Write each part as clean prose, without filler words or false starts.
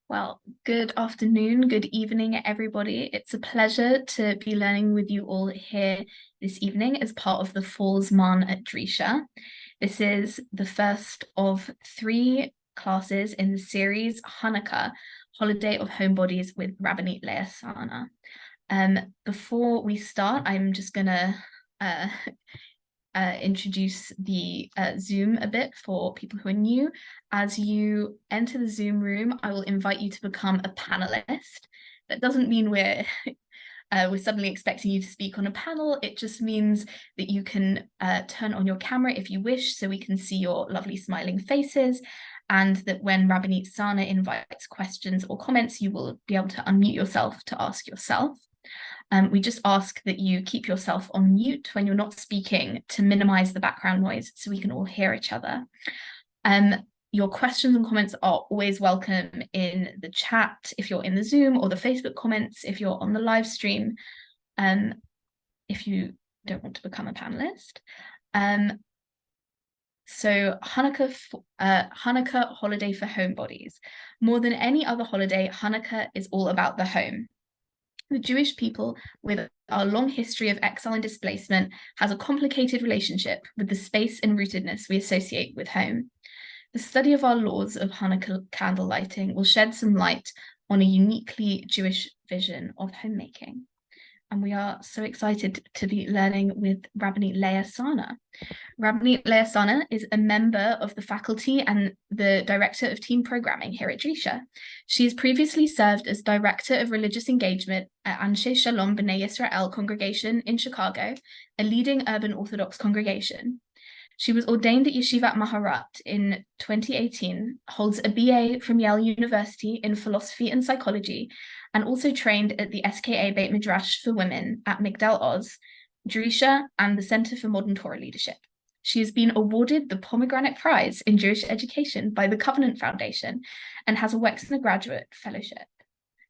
Well, good afternoon, good evening, everybody. It's a pleasure to be learning with you all here this evening as part of the Falls Marn at Drisha. This is the first of three classes in the series Hanukkah, Holiday of Homebodies with Rabbanit Leah Sarna. Before we start, I'm just gonna uh, introduce the Zoom a bit for people who are new. As you enter the Zoom room, I will invite you to become a panelist. That doesn't mean we're suddenly expecting you to speak on a panel. It just means that you can turn on your camera if you wish, so we can see your lovely smiling faces, and that when Rabbanit Sarna invites questions or comments, you will be able to unmute yourself to ask yourself. We just ask that you keep yourself on mute when you're not speaking to minimize the background noise so we can all hear each other. Your questions and comments are always welcome in the chat if you're in the Zoom, or the Facebook comments if you're on the live stream, if you don't want to become a panelist. So Hanukkah holiday for homebodies. More than any other holiday, Hanukkah is all about the home. The Jewish people, with our long history of exile and displacement, has a complicated relationship with the space and rootedness we associate with home. The study of our laws of Hanukkah candle lighting will shed some light on a uniquely Jewish vision of homemaking. And we are so excited to be learning with Rabbanit Leah Sarna. Rabbanit Leah Sarna is a member of the faculty and the director of team programming here at Drisha. She has previously served as director of religious engagement at Anshe Shalom B'nai Yisrael congregation in Chicago, a leading urban Orthodox congregation. She was ordained at Yeshivat Maharat in 2018, holds a BA from Yale University in philosophy and psychology, and also trained at the SKA Beit Midrash for Women at Migdal Oz, Drisha, and the Center for Modern Torah Leadership. She has been awarded the Pomegranate Prize in Jewish Education by the Covenant Foundation and has a Wexner Graduate Fellowship.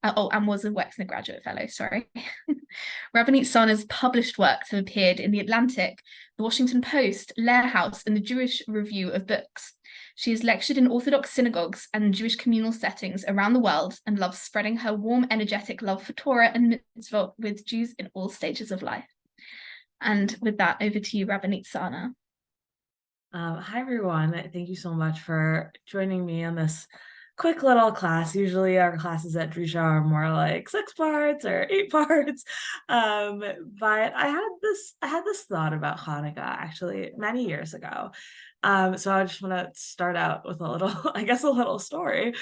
And was a Wexner Graduate Fellow, sorry. Rabbanit Sarna's published works have appeared in The Atlantic, The Washington Post, Leah House, and the Jewish Review of Books. She has lectured in Orthodox synagogues and Jewish communal settings around the world and loves spreading her warm, energetic love for Torah and mitzvot with Jews in all stages of life. And with that, over to you, Rabbanit Sarna. Hi, everyone. Thank you so much for joining me on this quick little class. Usually our classes at Drisha are more like 6 parts or 8 parts. But I had this thought about Hanukkah actually many years ago. So I just want to start out with a little, I guess, a little story,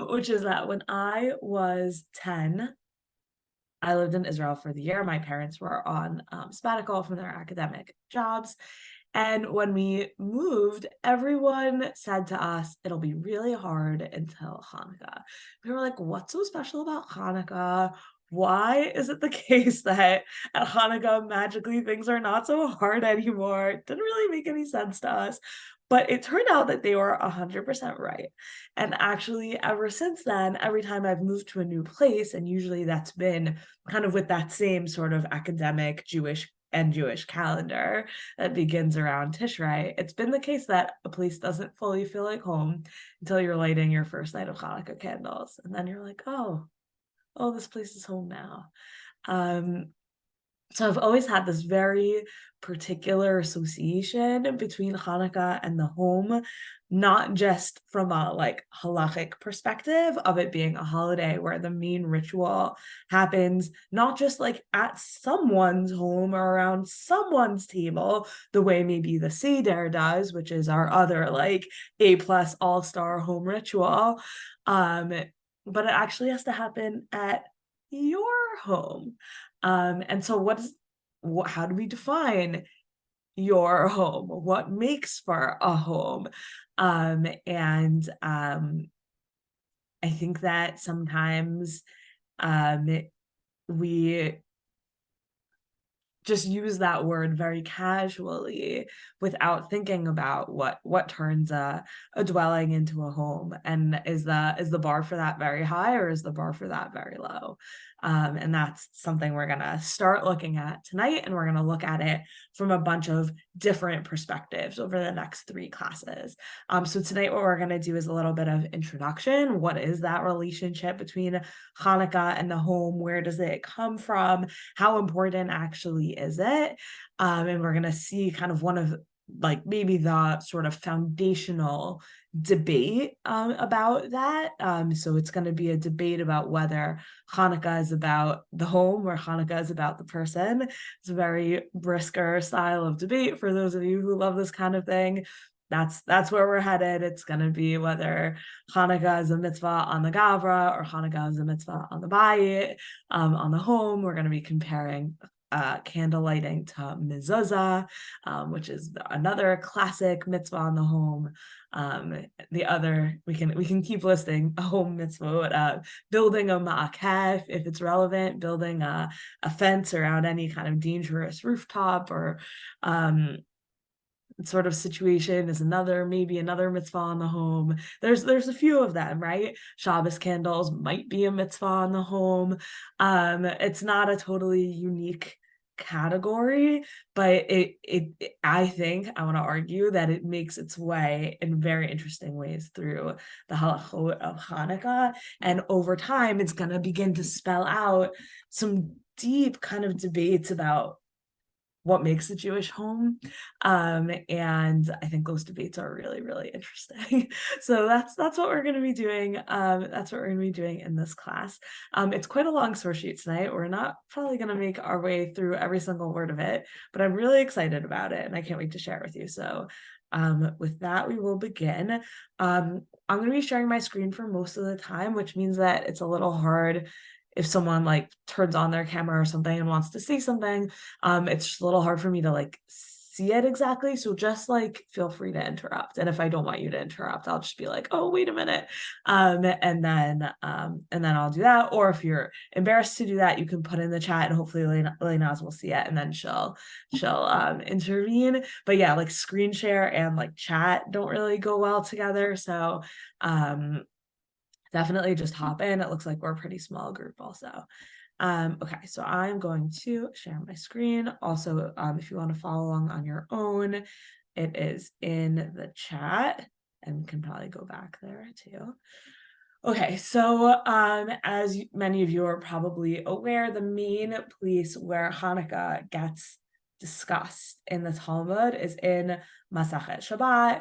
which is that when I was 10, I lived in Israel for the year. My parents were on sabbatical from their academic jobs. And when we moved, everyone said to us, it'll be really hard until Hanukkah. We were like, what's so special about Hanukkah? Why is it the case that at Hanukkah, magically things are not so hard anymore? It didn't really make any sense to us. But it turned out that they were 100% right. And actually, ever since then, every time I've moved to a new place, and usually that's been kind of with that same sort of academic Jewish calendar that begins around Tishrei, it's been the case that a place doesn't fully feel like home until you're lighting your first night of Hanukkah candles. And then you're like, oh, this place is home now. So I've always had this very particular association between Hanukkah and the home, not just from a like halachic perspective of it being a holiday where the main ritual happens not just like at someone's home or around someone's table, the way maybe the Seder does, which is our other like A+ all-star home ritual. But it actually has to happen at your home. And so how do we define your home? What makes for a home? And I think that sometimes we just use that word very casually without thinking about what turns a dwelling into a home, and is the bar for that very high or is the bar for that very low? And that's something we're going to start looking at tonight. And we're going to look at it from a bunch of different perspectives over the next 3 classes. So tonight, what we're going to do is a little bit of introduction. What is that relationship between Hanukkah and the home? Where does it come from? How important actually is it? And we're going to see kind of one of like maybe the sort of foundational debate about that. So it's going to be a debate about whether Hanukkah is about the home or Hanukkah is about the person. It's a very brisker style of debate for those of you who love this kind of thing. That's where we're headed. It's going to be whether Hanukkah is a mitzvah on the Gavra or Hanukkah is a mitzvah on the Bayit, on the home. We're going to be comparing candle lighting to mezuzah, which is another classic mitzvah on the home. The other, we can keep listing a home mitzvah, building a ma'akef if it's relevant, building a fence around any kind of dangerous rooftop or sort of situation is maybe another mitzvah on the home. There's a few of them, right? Shabbos candles might be a mitzvah on the home. It's not a totally unique category, but I think I want to argue that it makes its way in very interesting ways through the halachot of Hanukkah, and over time it's going to begin to spell out some deep kind of debates about what makes a Jewish home. And I think those debates are really, really interesting. So that's what we're going to be doing. That's what we're going to be doing in this class. It's quite a long source sheet tonight. We're not probably going to make our way through every single word of it, but I'm really excited about it and I can't wait to share it with you. So with that, we will begin. I'm going to be sharing my screen for most of the time, which means that it's a little hard if someone like turns on their camera or something and wants to say something. It's just a little hard for me to like see it exactly. So just like feel free to interrupt. And if I don't want you to interrupt, I'll just be like, oh, wait a minute. And then I'll do that. Or if you're embarrassed to do that, you can put in the chat and hopefully Lena's will see it and then she'll intervene. But yeah, like screen share and like chat don't really go well together. So definitely just hop in. It looks like we're a pretty small group also. Okay, so I'm going to share my screen. Also, if you want to follow along on your own, it is in the chat and can probably go back there too. Okay, so as many of you are probably aware, the main place where Hanukkah gets discussed in the Talmud is in Masachet Shabbat,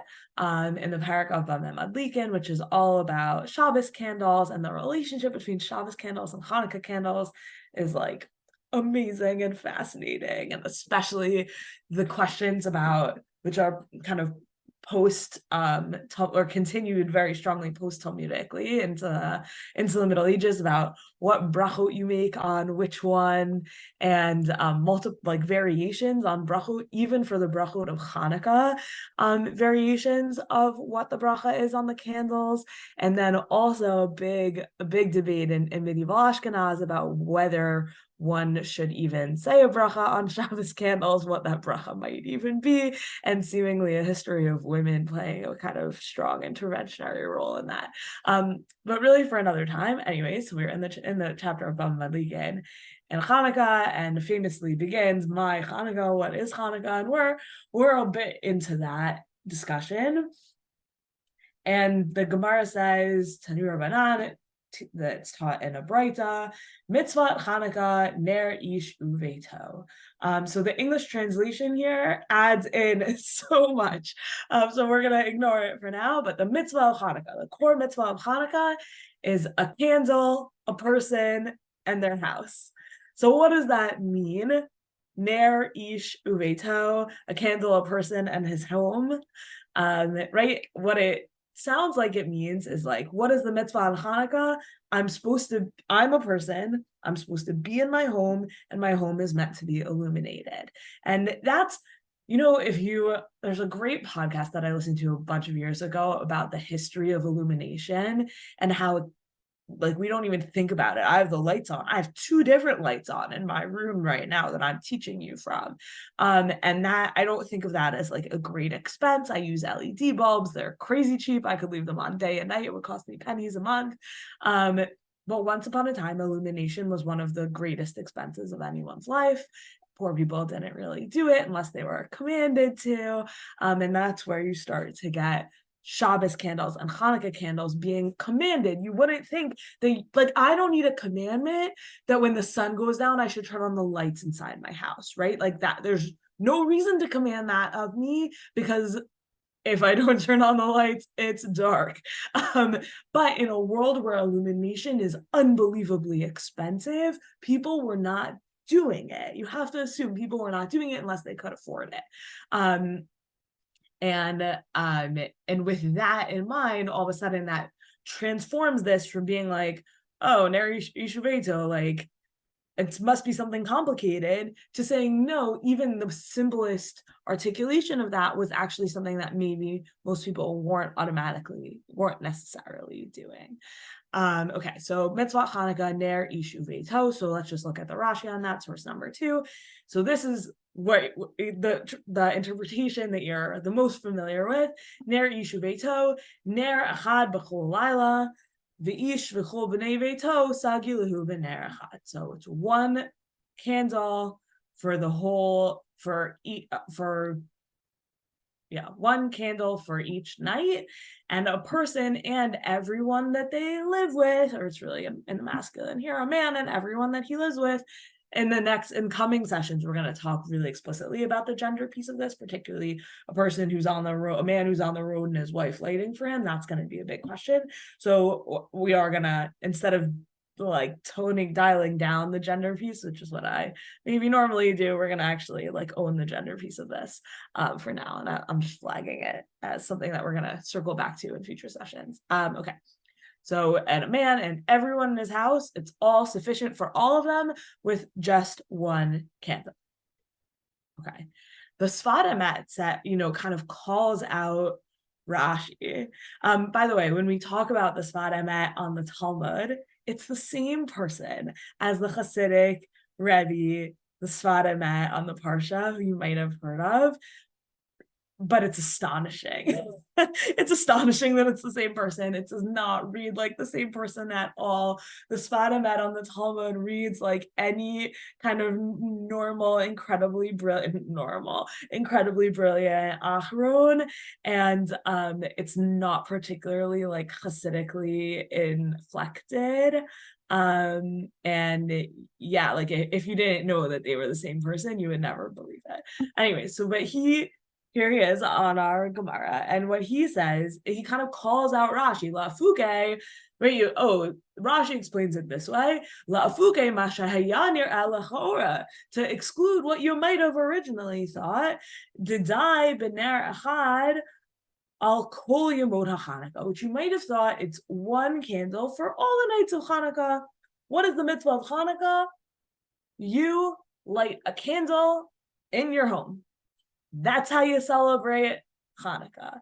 in the parak of Bameh Madlikin, which is all about Shabbos candles, and the relationship between Shabbos candles and Hanukkah candles is like amazing and fascinating, and especially the questions about, which are kind of post or continued very strongly post Talmudically into the Middle Ages about what brachot you make on which one, and multiple like variations on brachot, even for the brachot of Hanukkah, variations of what the bracha is on the candles, and then also a big debate in medieval Ashkenaz about whether one should even say a bracha on Shabbos candles, what that bracha might even be, and seemingly a history of women playing a kind of strong interventionary role in that. But really for another time. Anyways, we're in the chapter of Bava Madlikin and Hanukkah, and famously begins my Hanukkah, what is Hanukkah? And we're a bit into that discussion. And the Gemara says, Tanu Rabbanit, that's taught in a Braita, mitzvah Hanukkah ner ish uveto. So the English translation here adds in so much. So we're going to ignore it for now, but the mitzvah of Hanukkah, the core mitzvah of Hanukkah is a candle, a person, and their house. So what does that mean? Ner ish uveto, a candle, a person, and his home. Right? What it sounds like it means is like, what is the mitzvah on Hanukkah? I'm a person, I'm supposed to be in my home, and my home is meant to be illuminated. And that's, there's a great podcast that I listened to a bunch of years ago about the history of illumination and how like we don't even think about it. I have the lights on. I have 2 different lights on in my room right now that I'm teaching you from. And that I don't think of that as like a great expense. I use LED bulbs. They're crazy cheap. I could leave them on day and night. It would cost me pennies a month. But once upon a time, illumination was one of the greatest expenses of anyone's life. Poor people didn't really do it unless they were commanded to. And that's where you start to get Shabbos candles and Hanukkah candles being commanded. You wouldn't think like, I don't need a commandment that when the sun goes down, I should turn on the lights inside my house, right? Like that, there's no reason to command that of me, because if I don't turn on the lights, it's dark. But in a world where illumination is unbelievably expensive, people were not doing it. You have to assume people were not doing it unless they could afford it. And with that in mind, all of a sudden that transforms this from being like, oh, ner ishuveto, like it must be something complicated, to saying no, even the simplest articulation of that was actually something that maybe most people weren't necessarily doing. Okay, so mitzvah Hanukkah ner ishu veito. So let's just look at the Rashi on that, source number 2. So this is what the interpretation that you're the most familiar with. Ner ishu veito, ner achad b'chol laila, v'ish v'chol b'nei veito sagi lehu b'ner achad. So it's one candle for the whole, one candle for each night, and a person and everyone that they live with, or it's really in the masculine here, a man and everyone that he lives with. In coming sessions, we're going to talk really explicitly about the gender piece of this, particularly a person who's on the road, a man who's on the road and his wife lighting for him. That's going to be a big question. So we are going to, instead of like dialing down the gender piece, which is what I maybe normally do, we're going to actually like own the gender piece of this for now. And I'm just flagging it as something that we're going to circle back to in future sessions. Okay. So, and a man and everyone in his house, it's all sufficient for all of them with just one candle. Okay. The Sfat Emet set, kind of calls out Rashi. By the way, when we talk about the Sfat Emet on the Talmud, it's the same person as the Hasidic Rebbe, the Sfat Emet on the Parsha, who you might have heard of. But it's astonishing. It's astonishing that it's the same person. It does not read like the same person at all. The Sfat Emet on the Talmud reads like any kind of normal, incredibly brilliant Aharon, and it's not particularly like Hasidically inflected. And yeah, like if you didn't know that they were the same person, you would never believe it. Anyway, here he is on our Gemara, and what he says, he kind of calls out Rashi, La'afuke, Rashi explains it this way, La'afuke mashahayanir ala to exclude what you might have originally thought, Didai bener achad al kol yemot haChanukkah, which you might have thought it's one candle for all the nights of Hanukkah. What is the mitzvah of Hanukkah? You light a candle in your home. That's how you celebrate Hanukkah.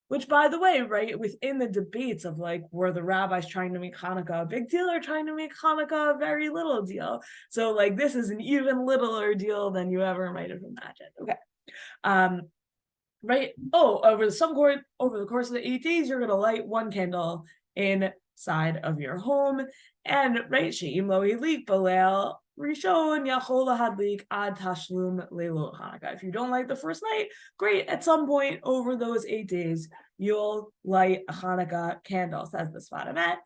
Which, by the way, right, within the debates of like, were the rabbis trying to make Hanukkah a big deal or trying to make Hanukkah a very little deal? So like, this is an even littler deal than you ever might have imagined. Okay. Right. Oh, over the course of the 8 days, you're going to light one candle inside of your home. And right, she'im lo hilik balel Rishon yachol lahadlik ad tashlum leilot Hanukkah. If you don't light the first night, great. At some point over those 8 days, you'll light a Hanukkah candle, says the Sfat Emet.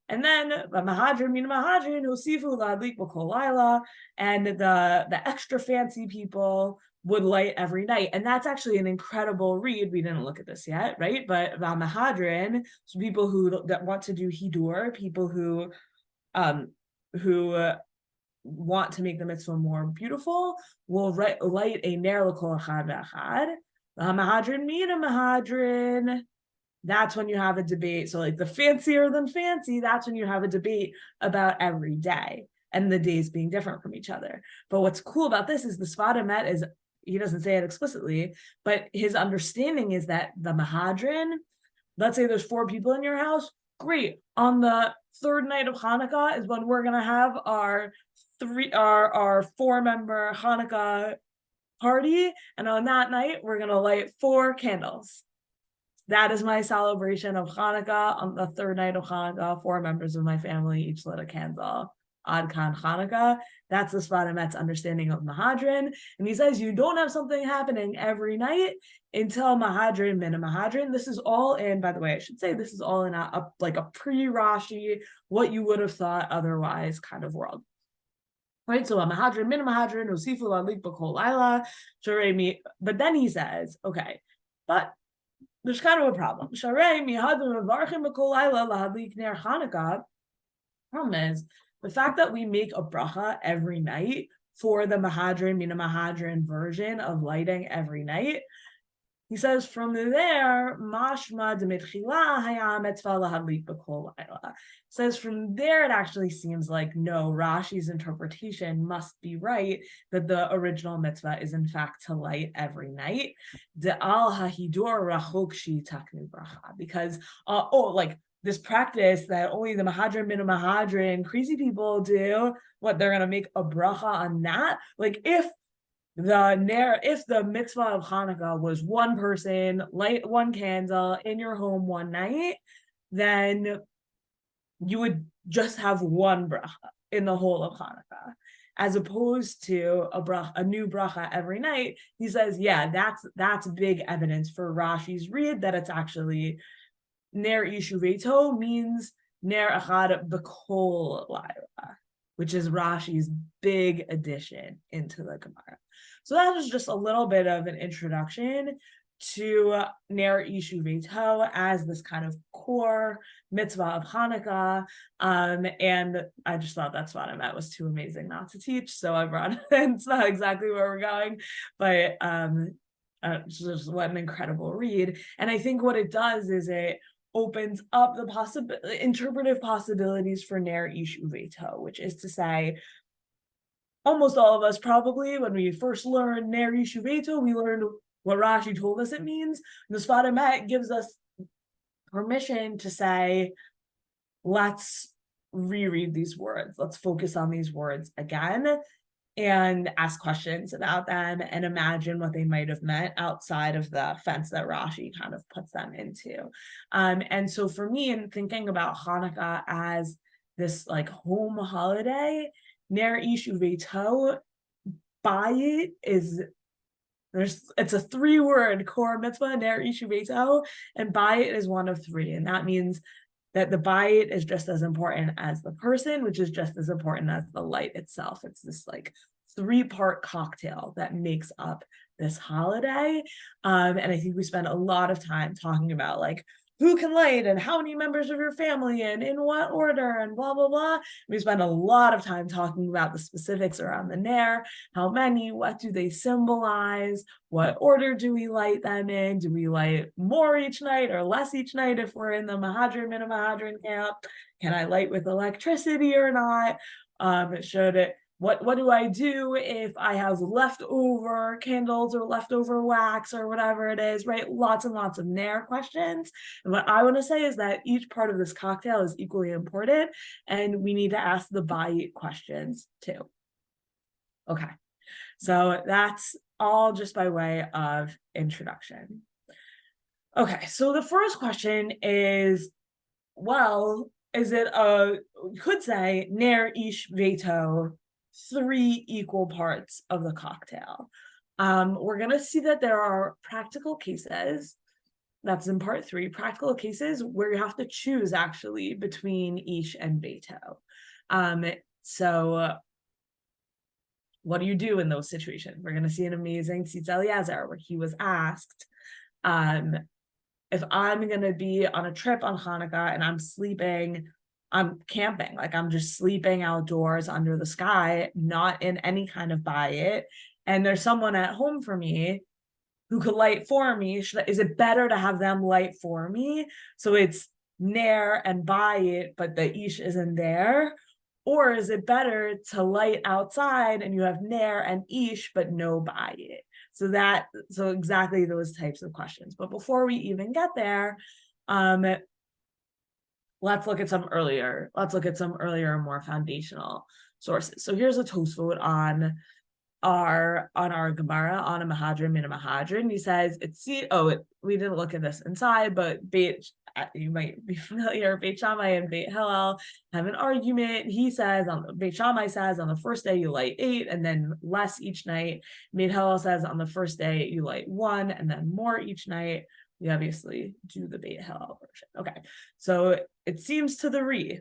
And then the Mahadrin Hosifu lahadlik b'kol laila, and the extra fancy people would light every night. And that's actually an incredible read. We didn't look at this yet, right? But Mahadrin, so people that want to do Hidur, people who want to make the mitzvah more beautiful, will light a ner l'kol achad ve'achad. Mahadrin mina mahadrin. That's when you have a debate. So like the fancier than fancy, that's when you have a debate about every day and the days being different from each other. But what's cool about this is the Sfat Emet is, he doesn't say it explicitly, but his understanding is that the Mahadrin, let's say there's 4 people in your house, great. On the 3rd night of Hanukkah is when we're going to have our 4-member Hanukkah party. And on that night, we're going to light 4 candles. that is my celebration of Hanukkah. On the third night of Hanukkah, 4 members of my family each lit a candle. Ad Khan Hanukkah. That's the Svardimet's understanding of Mahadran. And he says you don't have something happening every night until Mahadran, Mina Mahadran. This is all in, by the way, I should say this is all in a pre-Rashi, what you would have thought otherwise kind of world. Right, so a Mahadran, Mina Mahadran, Osifu Lalik Bakol Laila, Sharei. But then he says, okay, but there's kind of a problem. Sharei Mihadran Mavarchim Bakol Laila Lahadlik Ner Hanukkah. Problem is, the fact that we make a bracha every night for the Mahadran, Mina Mahadran version of lighting every night, he says from there, mashma demitchila hayam etzva lahadlik b'kol laila. Says from there, it actually seems like no, Rashi's interpretation must be right, that the original mitzvah is in fact to light every night. De'al hahidur rachok shi taknu bracha, because this practice that only the Mahadran Mina Mahadran crazy people do, what they're gonna make a bracha on that? Like if the mitzvah of Hanukkah was one person, light one candle in your home one night, then you would just have one bracha in the whole of Hanukkah, as opposed to a new bracha every night. He says, yeah, that's big evidence for Rashi's read that it's actually Ner Ishu Veto means Ner Achad B'Kol Laila, which is Rashi's big addition into the Gemara. So that was just a little bit of an introduction to Ner Ishu Veto as this kind of core mitzvah of Hanukkah. And I just thought that's what I meant was too amazing not to teach. So I brought it in. It's not exactly where we're going, but just what an incredible read. And I think what it does is it opens up the interpretive possibilities for Ner Ishu Veto, which is to say, almost all of us probably, when we first learned Ner Ishu Veto, we learned what Rashi told us it means. The Sfat Emet gives us permission to say, let's reread these words. Let's focus on these words again and ask questions about them and imagine what they might have meant outside of the fence that Rashi kind of puts them into. And so for me, in thinking about Hanukkah as this like home holiday, Ner Ishu Veto, Bayit it's a 3-word core mitzvah, Ner Ishu Veto, and Bayit is one of 3. And that means that the bayit is just as important as the person, which is just as important as the light itself. It's this like 3-part cocktail that makes up this holiday. And I think we spend a lot of time talking about like who can light and how many members of your family and in what order and blah, blah, blah. We spend a lot of time talking about the specifics around the Ner, how many, what do they symbolize, what order do we light them in, do we light more each night or less each night if we're in the Mahadran, Mina Mahadran camp, can I light with electricity or not, what do I do if I have leftover candles or leftover wax or whatever it is, right? Lots and lots of Ner questions. And what I want to say is that each part of this cocktail is equally important, and we need to ask the Bayit questions too. Okay, so that's all just by way of introduction. Okay, so the first question is, well, is it you could say Ner Ish Veto, 3 equal parts of the cocktail. We're going to see that there are practical cases, that's in part 3, practical cases where you have to choose actually between Ish and Veto. So what do you do in those situations? We're going to see an amazing Tzitz Eliezer where he was asked, if I'm going to be on a trip on Hanukkah and I'm camping, like I'm just sleeping outdoors under the sky, not in any kind of bayit, and there's someone at home for me who could light for me. Is it better to have them light for me? So it's Ner and bayit, but the Ish isn't there. Or is it better to light outside and you have Ner and Ish, but no bayit? So exactly those types of questions. But before we even get there, let's look at some earlier, more foundational sources. So here's a Tosfot on on our Gemara on a Mahadran min a Mahadran. He says we didn't look at this inside, but you might be familiar. Beit Shammai and Beit Hillel have an argument. He says Beit Shammai says on the first day you light 8 and then less each night. Beit Hillel says on the first day you light 1 and then more each night. We obviously do the Beit Hillel version. Okay, so it seems to the Re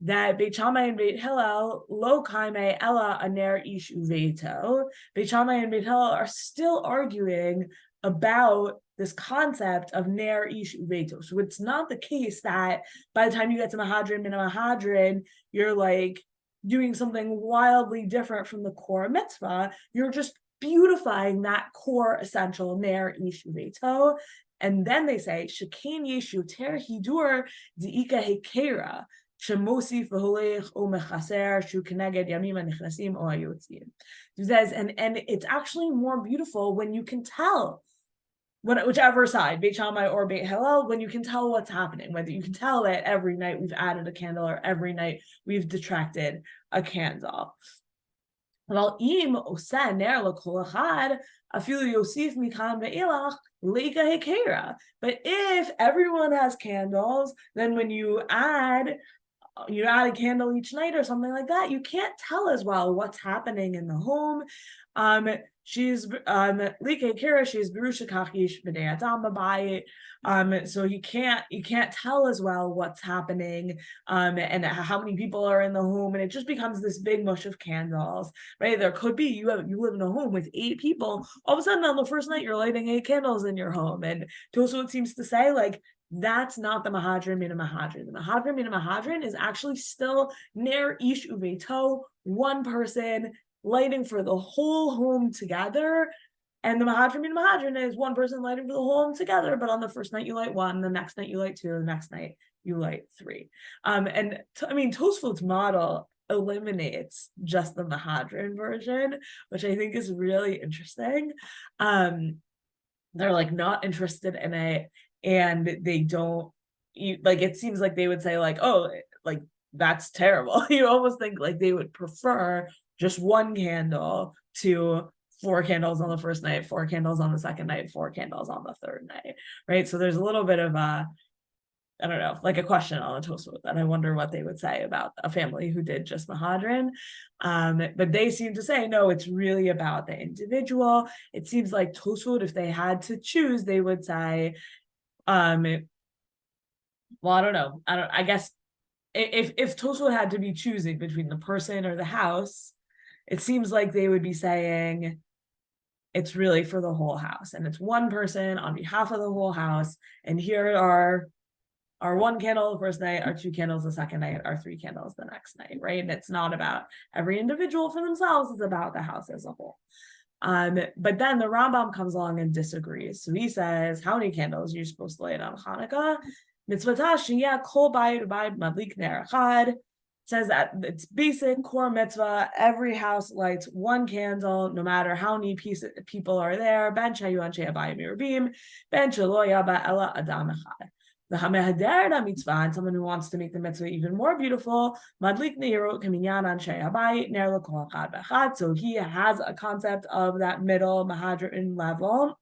that Beit Shammai and Beit Hillel lo kaime ella aner ish uveto. Beit Shammai and Beit Hillel are still arguing about this concept of ner ish uveto. So it's not the case that by the time you get to Mahadran min Mahadran, you're like doing something wildly different from the core mitzvah. You're just beautifying that core essential ner ish uveto. And then they say shekain yeshu ter hidur diika hekera. Shemosif v'holech o mechaser shu keneged yamim hanichnasim o hayotzim. He says, and it's actually more beautiful when you can tell, whichever side, Beit Shammai or Beit Hillel, when you can tell what's happening, whether you can tell that every night we've added a candle or every night we've detracted a candle. But if everyone has candles, then when you add a candle each night or something like that, you can't tell as well what's happening in the home. She's Like Kara, she's Berusha Kachish B'nei Adam B'bayit. So you can't tell as well what's happening and how many people are in the home, and it just becomes this big mush of candles, right? There could be you live in a home with 8 people. All of a sudden on the first night you're lighting 8 candles in your home, and Tosfot seems to say like that's not the Mahadran min a Mahadran. The Mahadran min a Mahadran is actually still ner ish uveto, one person lighting for the whole home together. And the Mahadran min Mahadran is one person lighting for the whole home together, but on the first night you light 1, the next night you light 2, the next night you light 3. Tosfot's model eliminates just the Mahadran version, which I think is really interesting. They're like not interested in it, and they don't it seems like they would say like, oh, like that's terrible. You almost think like they would prefer just 1 candle to 4 candles on the first night, 4 candles on the second night, 4 candles on the third night, right? So there's a little bit of I don't know, like a question on the Tosfot that I wonder what they would say about a family who did just Mahadran. But they seem to say, no, it's really about the individual. It seems like Tosfot, if they had to choose, they would say, well, I don't know. I guess if Tosfot had to be choosing between the person or the house, it seems like they would be saying it's really for the whole house, and it's one person on behalf of the whole house. And here are our 1 candle the first night, our 2 candles the second night, our 3 candles the next night, right? And it's not about every individual for themselves, it's about the house as a whole. But then the Rambam comes along and disagrees. So he says, how many candles are you supposed to light on Hanukkah? Mitzvah kol bayit madlik ner echad. Says that it's basic core mitzvah. Every house lights 1 candle, no matter how many people are there. Ben shayu anshe abayim mirabim, ben shelo yaba ela adam echad. The Hamehader mitzvah, and someone who wants to make the mitzvah even more beautiful, madlik neirot kaminyan anshe abayit ner lekol echad bechad. So he has a concept of that middle Mahadran level,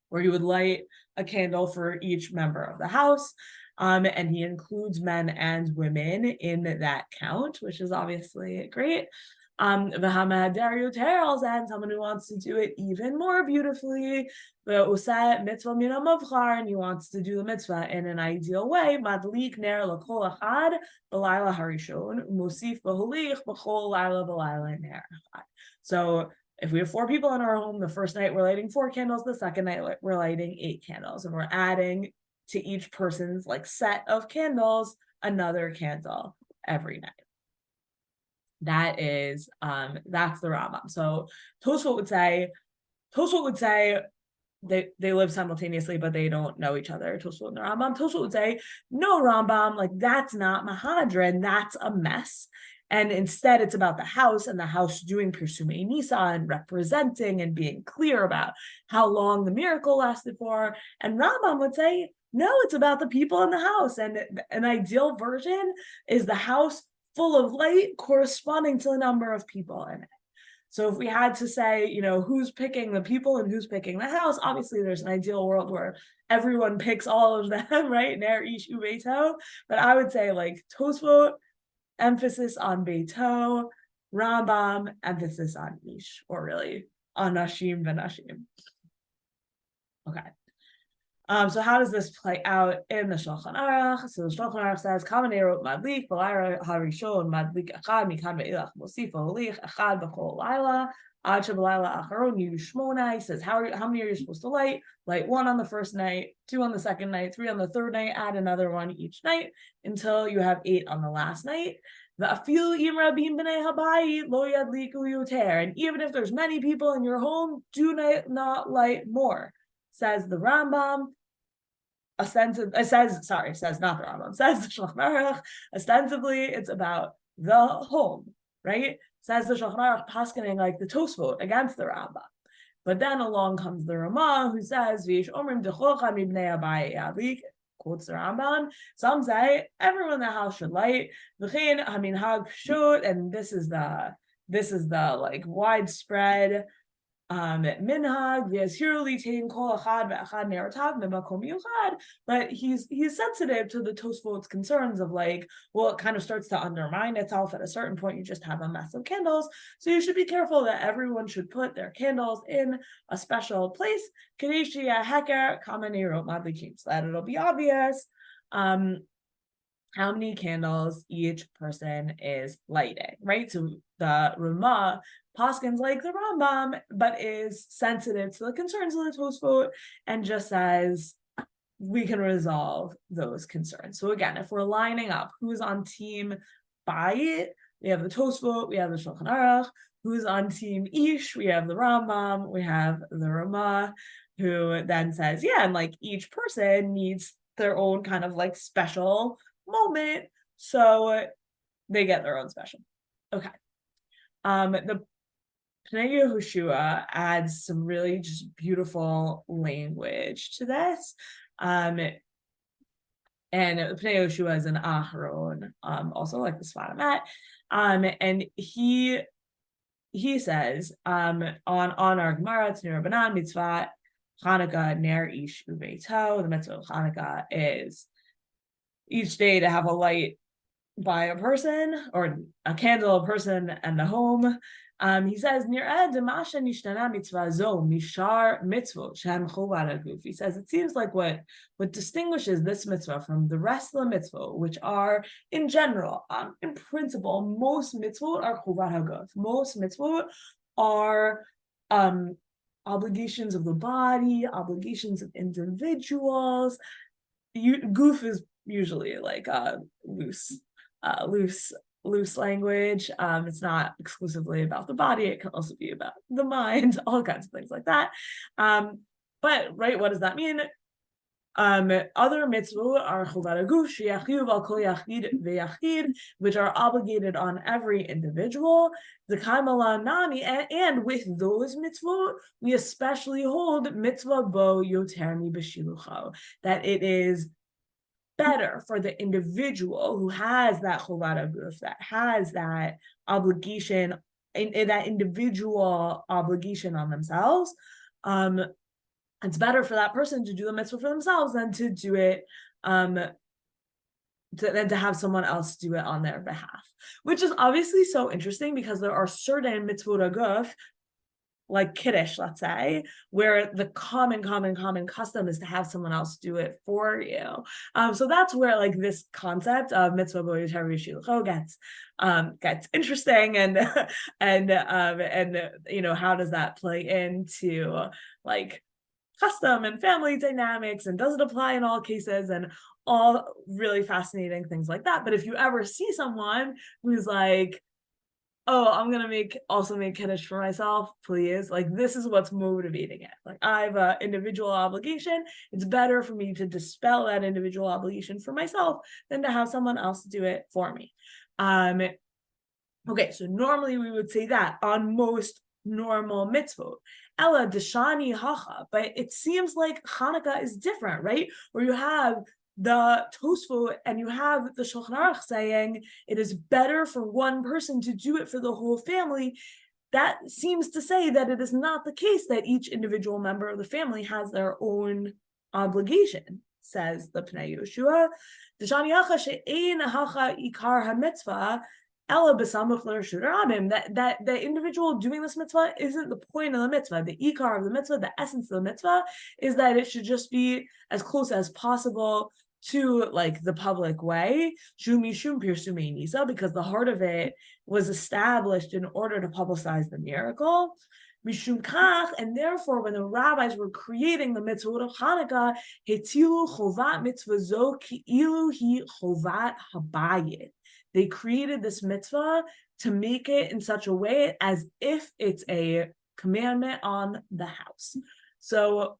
where you would light a candle for each member of the house. And he includes men and women in that count, which is obviously great. And someone who wants to do it even more beautifully, and he wants to do the mitzvah in an ideal way. So if we have 4 people in our home, the first night we're lighting 4 candles, the second night we're lighting 8 candles, and we're adding to each person's like set of candles another candle every night. That is that's the Rambam. So Tosfot would say they live simultaneously, but they don't know each other. Tosfot and the Rambam. Tosfot would say, no, Rambam, like that's not Mahadran, that's a mess. And instead, it's about the house, and the house doing Pirsumei Nisa and representing and being clear about how long the miracle lasted for. And Rambam would say, no, it's about the people in the house. And an ideal version is the house full of light corresponding to the number of people in it. So if we had to say, who's picking the people and who's picking the house, obviously there's an ideal world where everyone picks all of them, right? Ner ish ubeito. But I would say like Tosfot, emphasis on beito, Rambam, emphasis on ish, or really on nashim v'nashim. Okay. So how does this play out in the Shulchan Aruch? So the Shulchan Aruch says, "Kamanei madlik b'layra harishon madlik echad mikan ve'ilach mosifo lich echad b'chol laila ad shebelayla acharon yushmona." He says, how many are you supposed to light? Light one on the first night, two on the second night, three on the third night. Add another one each night until you have 8 on the last night. And even if there's many people in your home, do not light more. Says the Rambam. Says not the Rambam. Says the Shulchan Aruch. Ostensibly, it's about the home, right? Says the Shulchan Aruch, paskening like the Tosfot against the Rambam. But then along comes the Ramah, who says, "V'yesh omrim dechocha mibnei abayit yadlik." Quotes the Ramban. Some say everyone in the house should light. V'chein haminhag pshut, and this is the like widespread minhag v'yazhiruli tein kol achad ve'achad ne'artav memakom yuchad. But he's sensitive to the Tosfot's concerns of like, well, it kind of starts to undermine itself at a certain point. You just have a mess of candles, so you should be careful that everyone should put their candles in a special place. Kadeshi heker kamanei rot madlikim, so that it'll be obvious how many candles each person is lighting, right? So the Ramah paskins like the Rambam, but is sensitive to the concerns of the Tosfot and just says we can resolve those concerns. So again, if we're lining up who's on team Bayit, we have the Tosfot, we have the Shulchan Aruch. Who's on team Ish, we have the Rambam, we have the Ramah, who then says, yeah, and like each person needs their own kind of like special moment, so they get their own special. Okay. The Pnei Yehoshua adds some really just beautiful language to this. And Pnei Yehoshua is an Aharon, also like the Sfaramet. And he says, on our Gemara, it's Ner Rabbanit mitzvah Hanukkah ner ish ubeito. The mitzvah of Hanukkah is each day to have a light by a person, or a candle, a person, and a home. He says, he says, it seems like what distinguishes this mitzvah from the rest of the mitzvah, which are, in general, in principle, most mitzvot are chuvat haguf. Most mitzvot are obligations of the body, obligations of individuals. Goof is usually like loose language. It's not exclusively about the body. It can also be about the mind, all kinds of things like that. But right, what does that mean? Other mitzvot are chuvat haguf sheyachiv al kol yachid ve'yachid, which are obligated on every individual. The kaimala nami, and with those mitzvot, we especially hold mitzvah bo yoter mi b'shilucho, that it is better for the individual who has that chuvat haguf, that has that obligation, in that individual obligation on themselves. It's better for that person to do the mitzvah for themselves than to do it, than to have someone else do it on their behalf, which is obviously so interesting because there are certain mitzvot haguf, like Kiddush, let's say, where the common custom is to have someone else do it for you. So that's where like this concept of mitzvah bo yoter mi b'shilucho gets interesting, and how does that play into like custom and family dynamics, and does it apply in all cases, and all really fascinating things like that. But if you ever see someone who's like, oh, I'm gonna make Kiddush for myself, please, like this is what's motivating it. Like I have an individual obligation. It's better for me to dispel that individual obligation for myself than to have someone else do it for me. Okay, so normally we would say that on most normal mitzvot. Ella deshani hacha, but it seems like Hanukkah is different, right? Where you have the Tosfot and you have the Shulchan Aruch saying it is better for one person to do it for the whole family, that seems to say that it is not the case that each individual member of the family has their own obligation, says the Pnei Yehoshua. That the individual doing this mitzvah isn't the point of the mitzvah. The ikar of the mitzvah, the essence of the mitzvah, is that it should just be as close as possible to like the public way, because the heart of it was established in order to publicize the miracle. Mishum kach, and therefore, when the rabbis were creating the mitzvah of Hanukkah, hetilu chovat mitzvah zo ki'ilu hi chovat habayit. They created this mitzvah to make it in such a way as if it's a commandment on the house. So,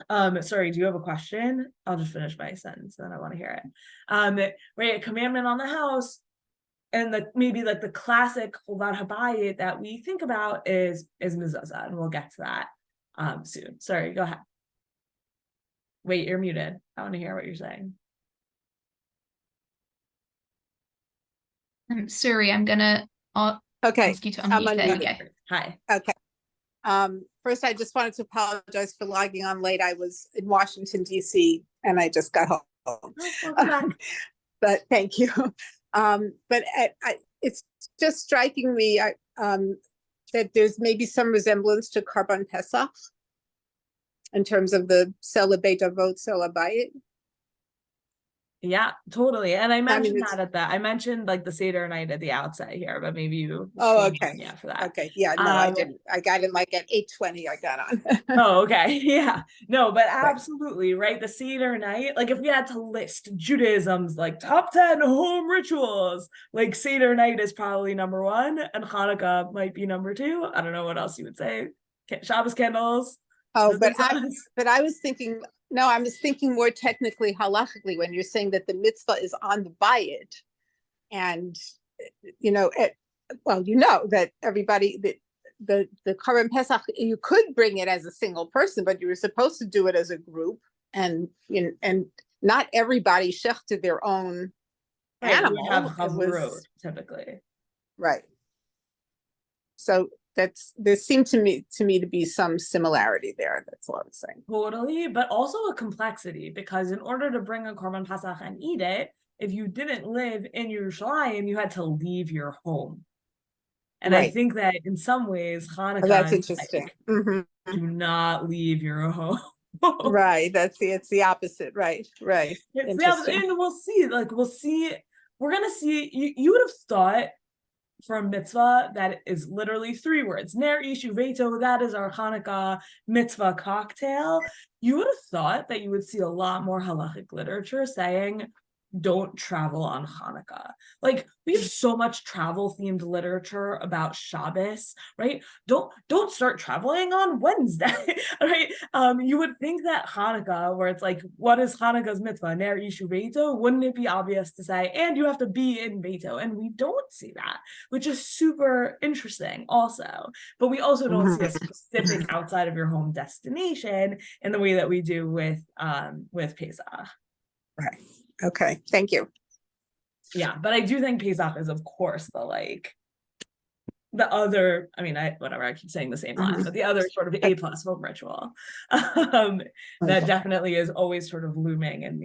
sorry, do you have a question? I'll just finish my sentence, then I want to hear it. Right, a commandment on the house, and maybe like the classic chovat habayit that we think about is mezuzah, and we'll get to that soon. Sorry, go ahead. Wait, you're muted. I want to hear what you're saying. Sorry, I'm gonna ask you to unmute. There you go. Hi. Okay. First, I just wanted to apologize for logging on late. I was in Washington, D.C., and I just got home. But thank you. But it's just striking me that there's maybe some resemblance to Korban Pesach in terms of the Celebet Avot Celebayit. Yeah, totally. And I mentioned I mentioned like the Seder night at the outset here, but maybe you. Oh, okay. Yeah, for that. Okay. Yeah, no, I didn't. I got in like at 8:20. I got on. Oh, okay. Yeah. No, but absolutely, right? The Seder night, like if we had to list Judaism's like top 10 home rituals, like Seder night is probably number 1, and Hanukkah might be number 2. I don't know what else you would say. Shabbos candles. Oh, but I was thinking. No, I was thinking more technically, halachically, when you're saying that the mitzvah is on the bayit, and that everybody the Korban Pesach, you could bring it as a single person, but you were supposed to do it as a group, and not everybody shechted their own animal. We have chavrut typically, right? So there seemed to me to be some similarity there. That's what I was saying. Totally, but also a complexity, because in order to bring a Korban Pesach and eat it, if you didn't live in Yerushalayim, you had to leave your home. And right. I think that in some ways, Hanukkah, that's interesting. Like, do not leave your home. Right. It's the opposite. Right. It's the opposite. And we'll see. We're gonna see. You would have thought, for a mitzvah that is literally 3 words, Ner Ishu Veto, that is our Hanukkah mitzvah cocktail, you would have thought that you would see a lot more halachic literature saying, don't travel on Hanukkah. Like, we have so much travel themed literature about Shabbos, right? Don't start traveling on Wednesday, right? You would think that Hanukkah, where it's like, what is Hanukkah's mitzvah? Ner Ishu Veito, wouldn't it be obvious to say, and you have to be in Veito? And we don't see that, which is super interesting also. But we also don't see a specific outside of your home destination in the way that we do with Pesach. Right. Okay, thank you. Yeah, but I do think Pesach is, of course, the other, I keep saying the same line, but the other sort of A+ home ritual that definitely is always sort of looming in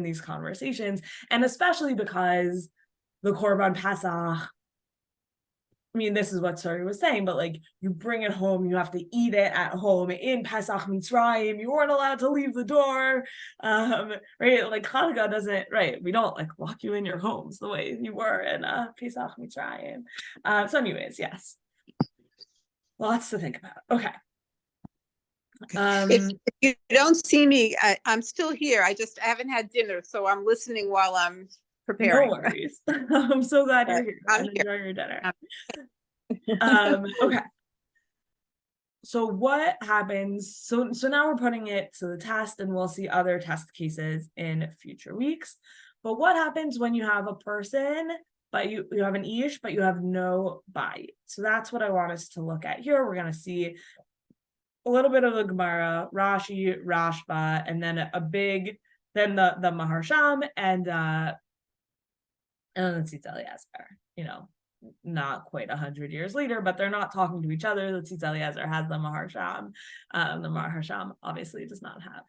these conversations, and especially because the Korban Pesach, this is what Sari was saying, but like, you bring it home, you have to eat it at home in Pesach Mitzrayim, you weren't allowed to leave the door, right? Like Hanukkah doesn't, right? We don't like lock you in your homes the way you were in Pesach Mitzrayim. So anyways, yes. Lots to think about. Okay. If you don't see me, I'm still here. I haven't had dinner, so I'm listening while I'm preparing. No worries. I'm so glad you're here. Enjoy your dinner. Okay. So what happens? So now we're putting it to the test, and we'll see other test cases in future weeks. But what happens when you have a person, but you have an ish, but you have no bayit? So that's what I want us to look at here. We're going to see a little bit of the Gemara, Rashi, Rashba, and then then the Maharsham, and then Tzitz Eliezer, not quite 100 years later, but they're not talking to each other. The Tzitz Eliezer has the Maharsham. The Maharsham obviously does not have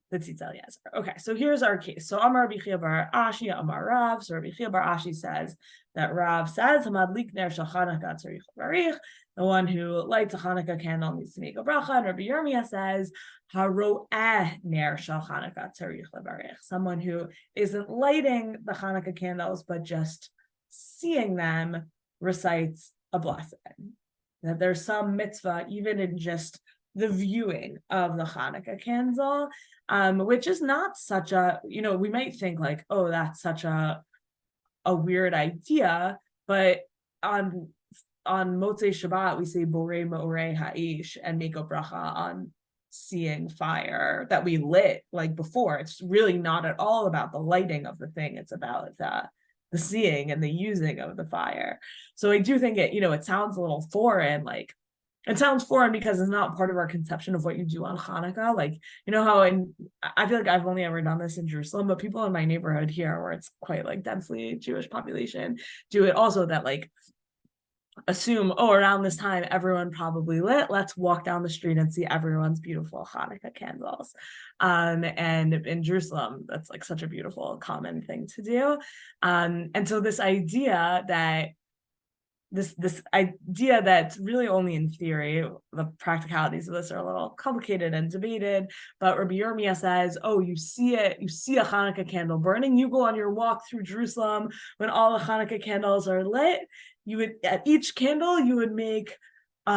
the Tzitz Eliezer. Okay, so here's our case. So Amar Rabbi Chia bar Ashi, Amar Rav. So Rabbi Chia bar Ashi says that Rav says, Hamadlik ner shel Chanukah tzarich levarich. The one who lights a Hanukkah candle needs to make a bracha. And Rabbi Yirmiyah says, Haro'eh ner shel Chanukah tzarich levarich. Someone who isn't lighting the Hanukkah candles, but just seeing them recites a blessing. That there's some mitzvah even in just the viewing of the Hanukkah candle, which is not such a, we might think like, oh, that's such a weird idea, but on Motzei Shabbat, we say Borei Ma'orei Ha'ish and make a bracha on seeing fire that we lit like before. It's really not at all about the lighting of the thing. It's about the seeing and the using of the fire. So I do think it, it sounds a little foreign, like it sounds foreign because it's not part of our conception of what you do on Hanukkah. Like, how I feel like I've only ever done this in Jerusalem, but people in my neighborhood here where it's quite like densely Jewish population do it also, that like assume, oh, around this time everyone probably lit, let's walk down the street and see everyone's beautiful Hanukkah candles. And in Jerusalem, that's like such a beautiful common thing to do. And so this idea that really only in theory, the practicalities of this are a little complicated and debated, but Rabbi Yirmiyah says, oh, you see a Hanukkah candle burning, you go on your walk through Jerusalem when all the Hanukkah candles are lit, you would, at each candle, you would make a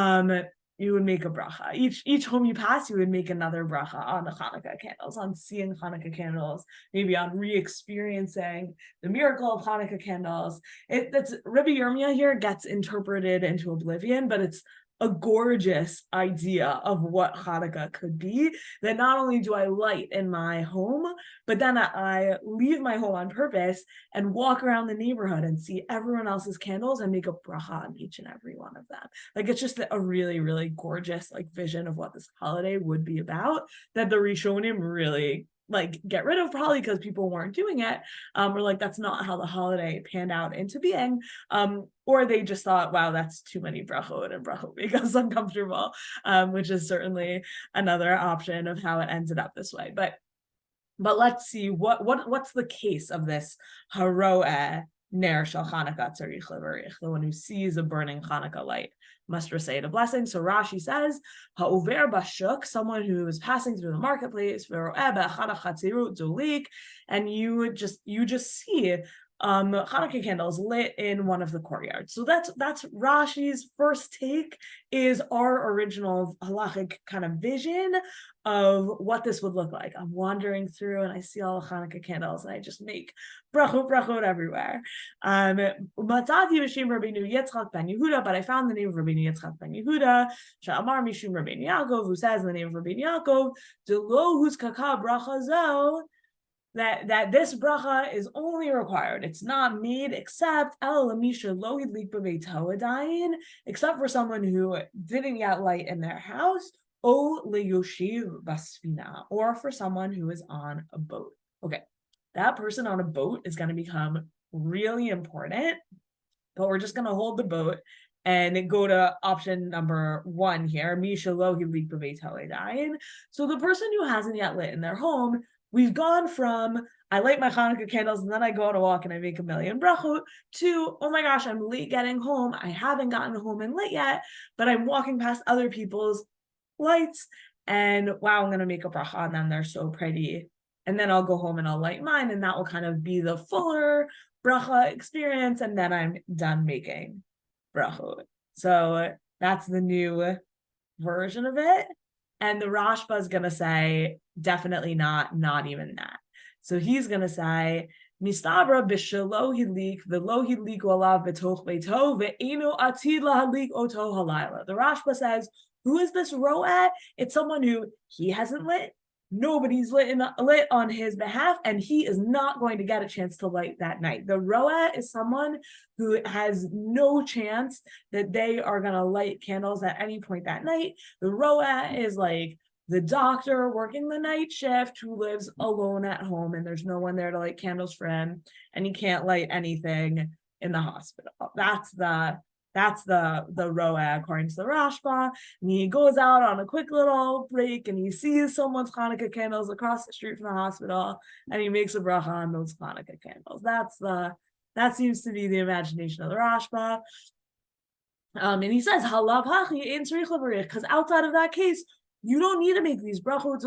bracha. Each home you pass, you would make another bracha on the Hanukkah candles, on seeing Hanukkah candles, maybe on re-experiencing the miracle of Hanukkah candles. That's Rabbi Yirmiyah here gets interpreted into oblivion, but it's a gorgeous idea of what Hanukkah could be, that not only do I light in my home, but then I leave my home on purpose and walk around the neighborhood and see everyone else's candles and make a bracha on each and every one of them. Like, it's just a really, really gorgeous like vision of what this holiday would be about, that the Rishonim really like get rid of, probably because people weren't doing it, or like that's not how the holiday panned out into being, or they just thought, wow, that's too many brachot and brachot make us uncomfortable, which is certainly another option of how it ended up this way. But let's see what's the case of this haroeh ner shel Chanukah tzarich levarich, the one who sees a burning Hanukkah light must recite a blessing. So Rashi says, ha'over bashuk, someone who is passing through the marketplace, and you just see Hanukkah candles lit in one of the courtyards. So that's Rashi's first take, is our original halachic kind of vision of what this would look like. I'm wandering through and I see all the Hanukkah candles and I just make brachot everywhere. Matati Mishim Rabbeinu Yitzchak ben Yehuda, but I found the name of Rabbeinu Yitzchak ben Yehuda, Sha'amar Mishum Rabbeinu Yaakov, who says in the name of Rabbeinu Yaakov, Delo hus kaka bracha zo, that this bracha is only required. It's not made except except for someone who didn't get light in their house, o leyoshiv basfina, or for someone who is on a boat. Okay, that person on a boat is going to become really important, but we're just going to hold the boat and go to option number 1 here. So the person who hasn't yet lit in their home, we've gone from I light my Hanukkah candles and then I go on a walk and I make a million brachot to, oh my gosh, I'm late getting home. I haven't gotten home and lit yet, but I'm walking past other people's lights and wow, I'm going to make a bracha on them. They're so pretty. And then I'll go home and I'll light mine, and that will kind of be the fuller bracha experience. And then I'm done making brachot. So that's the new version of it. And the Rashba is going to say, definitely not even that. So he's going to say, Mistabra b'shelo hidlik v'lo hidliku alav b'toch beito ve'enu atid lahadlik oto halayla. The Rashba says, who is this ro'eh? It's someone who he hasn't lit. Nobody's lit on his behalf, and he is not going to get a chance to light that night. The ro'eh is someone who has no chance that they are going to light candles at any point that night. The ro'eh is like the doctor working the night shift who lives alone at home, and there's no one there to light candles for him, and he can't light anything in the hospital. That's the roeh according to the Rashba. And he goes out on a quick little break and he sees someone's Hanukkah candles across the street from the hospital, and he makes a bracha on those Hanukkah candles. That seems to be the imagination of the Rashba. And he says, "Halav hachi ein tzarich levarich," because outside of that case, you don't need to make these brachot.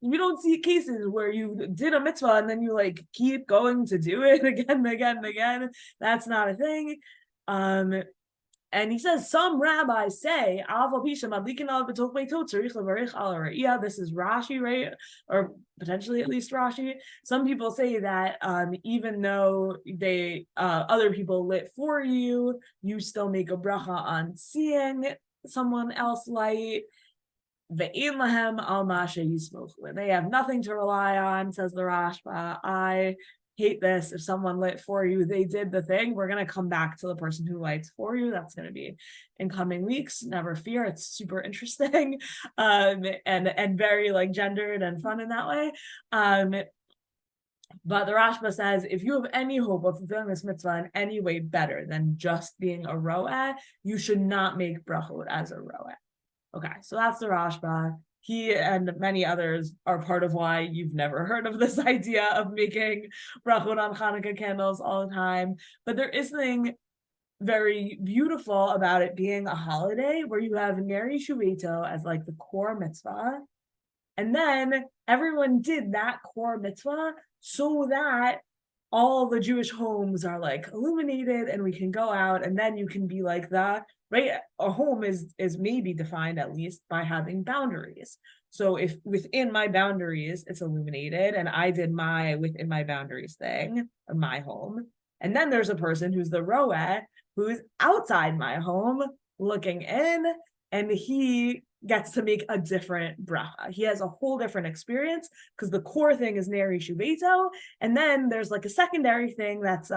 We don't see cases where you did a mitzvah and then you like keep going to do it again and again and again. That's not a thing. And he says, some rabbis say, this is Rashi, right? Or potentially at least Rashi. Some people say that even though they other people lit for you, you still make a bracha on seeing someone else light. They have nothing to rely on, says the Rashba. I hate this. If someone lit for you, they did the thing. We're going to come back to the person who lights for you. That's going to be in coming weeks. Never fear. It's super interesting and very like gendered and fun in that way. But the Rashba says, if you have any hope of fulfilling this mitzvah in any way better than just being a roeh, you should not make brachot as a roeh. Okay, so that's the Rashba. He and many others are part of why you've never heard of this idea of making brachot on Hanukkah candles all the time. But there is something very beautiful about it being a holiday where you have Ner Yishuveto as like the core mitzvah. And then everyone did that core mitzvah so that all the Jewish homes are like illuminated and we can go out, and then you can be like right? A home is maybe defined at least by having boundaries. So if within my boundaries it's illuminated and I did my within my boundaries thing of my home, and then there's a person who's the roeh who's outside my home looking in, and he gets to make a different bracha. He has a whole different experience because the core thing is Ner Yishuveto, and then there's like a secondary thing that's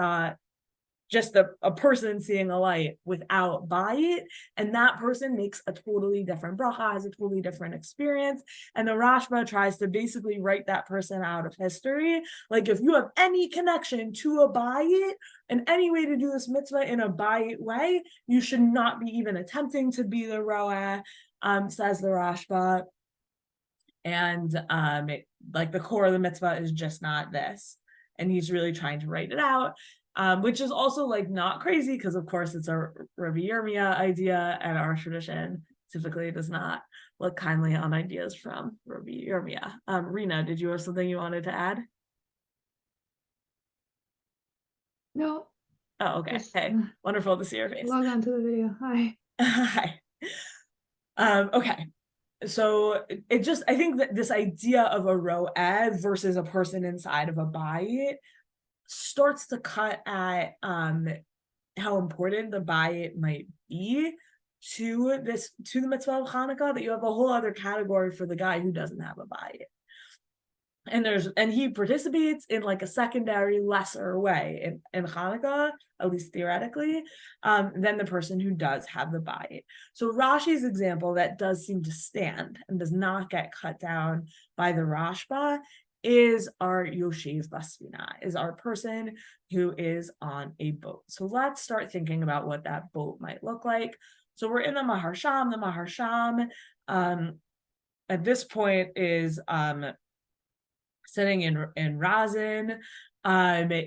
just a person seeing a light without bayit, and that person makes a totally different bracha, has a totally different experience. And the Rashba tries to basically write that person out of history. Like if you have any connection to a bayit and any way to do this mitzvah in a bayit way, you should not be even attempting to be the roeh, says the Rashba. And like the core of the mitzvah is just not this. And he's really trying to write it out. Which is also like not crazy because of course it's a Rabbi Yirmiyah idea, and our tradition typically does not look kindly on ideas from Rabbi Yirmiyah. Rena, did you have something you wanted to add? No. Oh, okay. Yes. Hey, wonderful to see your face. Log on to the video. Hi. Hi. Okay. So I think that this idea of a roeh versus a person inside of a bayit starts to cut at how important the bayit might be to the mitzvah of Hanukkah, that you have a whole other category for the guy who doesn't have a bayit. And he participates in like a secondary lesser way in Hanukkah, at least theoretically, than the person who does have the bayit. So Rashi's example that does seem to stand and does not get cut down by the Rashba is our Yoshev Basvina, is our person who is on a boat. So let's start thinking about what that boat might look like. So we're in the Maharsham. The Maharsham at this point is sitting in Razin.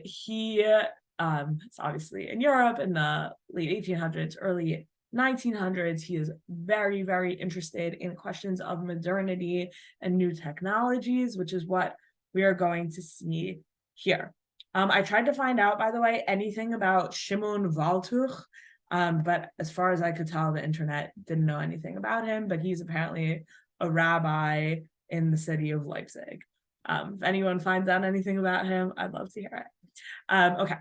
He is obviously in Europe in the late 1800s, early 1900s. He is very, very interested in questions of modernity and new technologies, which is what we are going to see here. I tried to find out, by the way, anything about Shimon Valtuch, but as far as I could tell, the internet didn't know anything about him, but he's apparently a rabbi in the city of Leipzig. If anyone finds out anything about him, I'd love to hear it. Okay.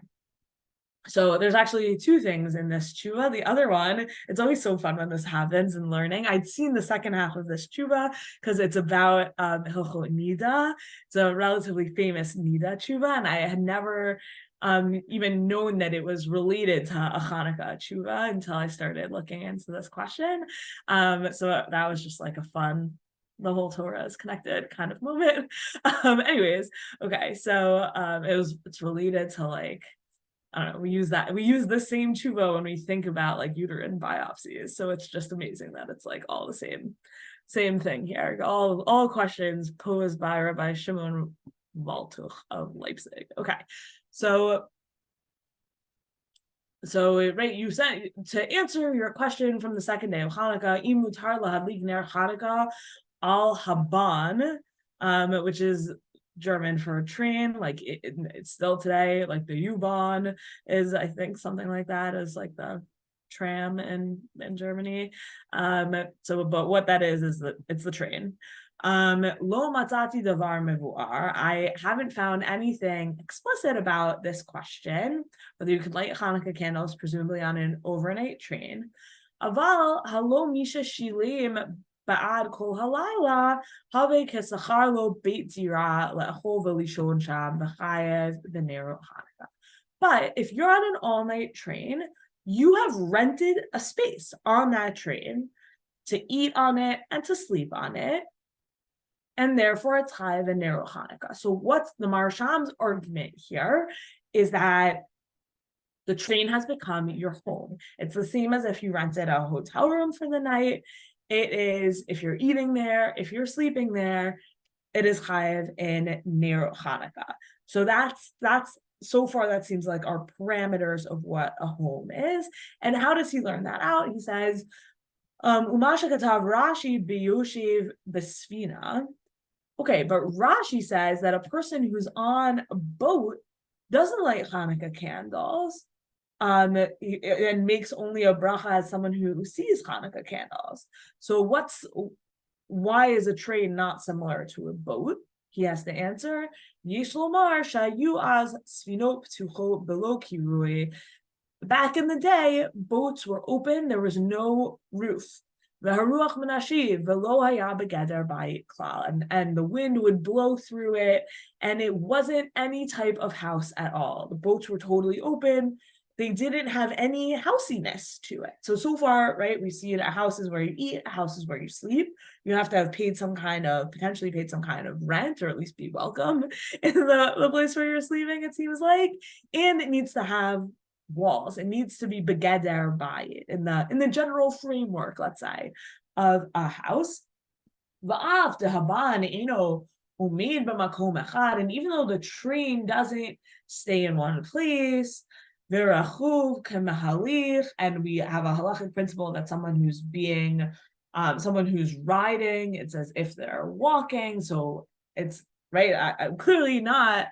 So there's actually two things in this tshuva. The other one, it's always so fun when this happens in learning. I'd seen the second half of this tshuva because it's about Hilchot Nida. It's a relatively famous Nida tshuva, and I had never even known that it was related to a Hanukkah tshuva until I started looking into this question. So that was just like a fun the whole Torah is connected kind of moment. Anyways, okay, so it's related to like, I don't know, we use the same tshuva when we think about like uterine biopsies. So it's just amazing that it's like all the same thing here. All questions posed by Rabbi Shimon Waltuch of Leipzig. Okay, so right, you said to answer your question from the second day of Hanukkah, imutar lahadlik ner Hanukkah al haban, which is German for train, like it's still today, like the U-Bahn is, I think, something like that, is like the tram in Germany. So but what that is that it's the train. Lo matzati davar mevuar. I haven't found anything explicit about this question, whether you could light Hanukkah candles, presumably on an overnight train. Aval halo misha shilim ba'ad kol halayla have kesachar lo beit zira le'achol v'lishon sham v'chayev v'nero Hanukkah. But if you're on an all-night train, you have rented a space on that train to eat on it and to sleep on it, and therefore it's chayev v'nero Hanukkah. So what's the Maharsham's argument here is that the train has become your home. It's the same as if you rented a hotel room for the night. It is, if you're eating there, if you're sleeping there, it is chayev in Nero Hanukkah. So that's so far that seems like our parameters of what a home is. And how does he learn that out? He says, Umasha katav Rashi biyoshiv besfina. Okay, but Rashi says that a person who's on a boat doesn't light Hanukkah candles, and makes only a bracha as someone who sees Hanukkah candles. So why is a train not similar to a boat? He has to answer, Yesh lomar shayu az sfinot ptuchot belo kirui. Back in the day, boats were open, there was no roof. And the wind would blow through it, and it wasn't any type of house at all. The boats were totally open. They didn't have any housiness to it. So far, right, we see it at houses where you eat, houses where you sleep. You have to have potentially paid some kind of rent, or at least be welcome in the place where you're sleeping, it seems like. And it needs to have walls. It needs to be begeder by it in the general framework, let's say, of a house. And even though the train doesn't stay in one place, and we have a halachic principle that someone who's riding, it's as if they're walking. So it's right. I'm clearly not,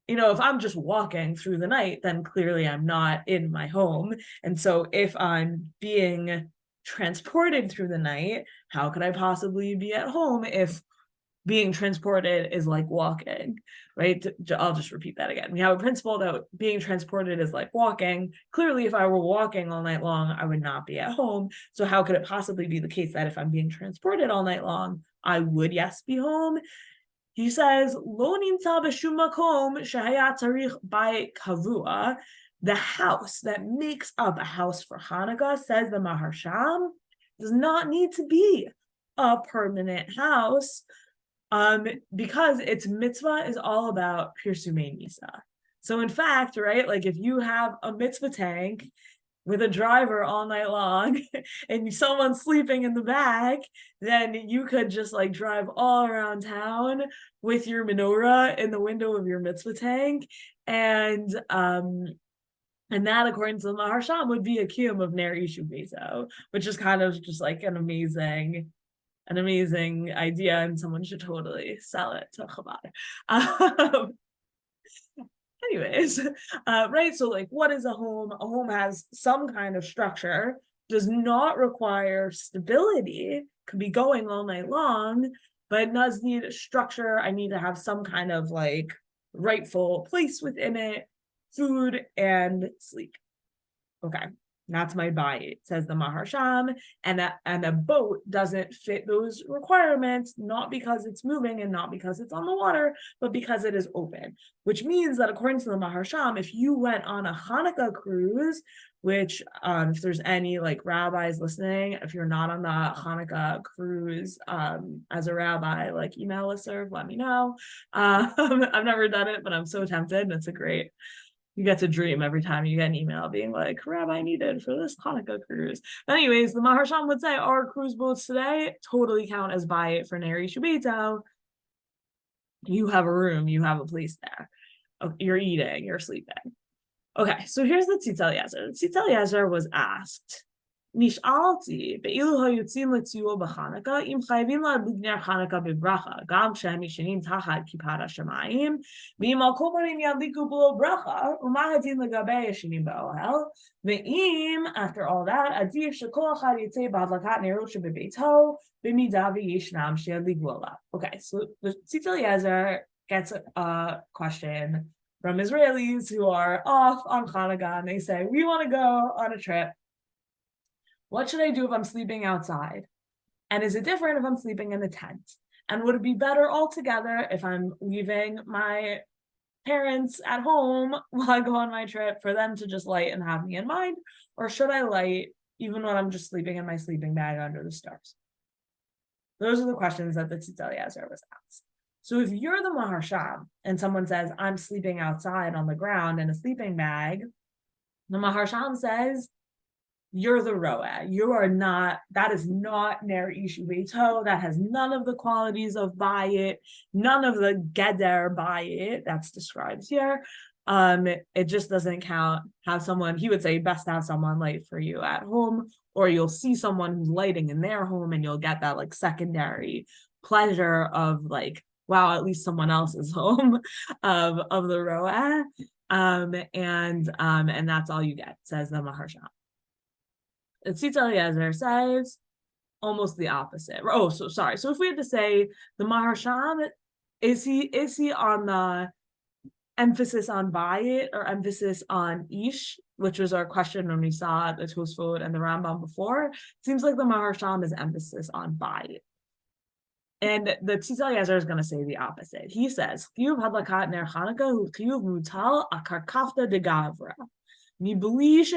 if I'm just walking through the night, then clearly I'm not in my home. And so if I'm being transported through the night, how could I possibly be at home if being transported is like walking, right? I'll just repeat that again. We have a principle that being transported is like walking. Clearly, if I were walking all night long, I would not be at home. So how could it possibly be the case that if I'm being transported all night long, I would, yes, be home? He says, Lo nimtza b'shum makom shehaya tarich bayit kavua. The house that makes up a house for Hanukkah, says the Maharsham, does not need to be a permanent house, because its mitzvah is all about pirsumei misa. So in fact, right, like if you have a mitzvah tank with a driver all night long and someone's sleeping in the back, then you could just like drive all around town with your menorah in the window of your mitzvah tank. And that, according to the Maharsham, would be a kiyum of Ner Ishu Bezo, which is kind of just like an amazing idea, and someone should totally sell it to Chabad. Anyways, right, so like, what is a home? A home has some kind of structure, does not require stability, could be going all night long, but it does need a structure. I need to have some kind of like rightful place within it, food and sleep. Okay, that's my bayit, says the Maharsham, and a boat doesn't fit those requirements, not because it's moving and not because it's on the water, but because it is open. Which means that according to the Maharsham, if you went on a Hanukkah cruise, which if there's any like rabbis listening, if you're not on the Hanukkah cruise as a rabbi, like email listserv, let me know. I've never done it, but I'm so tempted. And it's a great, you get to dream every time you get an email being like, rabbi needed for this Hanukkah cruise. But anyways, the Maharsham would say our cruise boats today totally count as bayit for Ner Yishubeito. You have a room, you have a place there. You're eating, you're sleeping. Okay, so here's the Tzitz Eliezer. The Tzitz Eliezer was asked, נשאלתי, באילו היוצאים לטיול בחנוכה, אם חייבים להדליק נר חנוכה בברכה, גם כשהם ישנים תחת כיפת השמיים, ואם על כל פנים ידליקו בלא ברכה, ומה הדין לגבי הישנים באוהל, ואם, after all that, עדיף שכל אחד יצא בהדלקת נרות שבביתו, במידה וישנם שידליקו עליו. Okay, so the Tzitz Eliezer gets a question from Israelis who are off on Hanukkah, and they say, we want to go on a trip. What should I do if I'm sleeping outside? And is it different if I'm sleeping in a tent? And would it be better altogether if I'm leaving my parents at home while I go on my trip for them to just light and have me in mind? Or should I light even when I'm just sleeping in my sleeping bag under the stars? Those are the questions that the Tzitz Eliezer was asked. So if you're the Maharsham and someone says, I'm sleeping outside on the ground in a sleeping bag, the Maharsham says, you're the roa. You are not, that is not Ner Yishubeito. That has none of the qualities of bayit, none of the geder bayit that's described here. It just doesn't count. Have someone, he would say, best to have someone light for you at home, or you'll see someone who's lighting in their home and you'll get that like secondary pleasure of like, wow, at least someone else is home of the roa. And that's all you get, says the Maharsham. The Tzitz Eliezer says almost the opposite. Oh, so sorry. So if we had to say the Maharsham, is he on the emphasis on bayit or emphasis on ish, which was our question when we saw the Tosfot and the Rambam before? It seems like the Maharsham is emphasis on bayit. And the Tzitz Eliezer is going to say the opposite. He says, Chiyuv hadlakat ner Hanukkah hu chiyuv mutal akarkafta de gavra. He says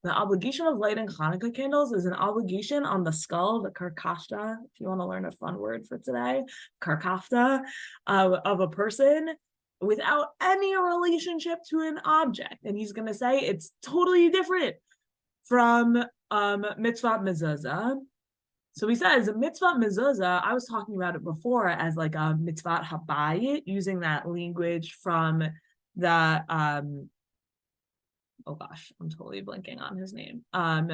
the obligation of lighting Hanukkah candles is an obligation on the skull, the karkafta, if you want to learn a fun word for today, karkafta, of a person without any relationship to an object. And he's going to say it's totally different from mitzvah mezuzah. So he says mitzvah mezuzah, I was talking about it before as like a mitzvah habayit, using that language from the oh gosh, I'm totally blanking on his name. From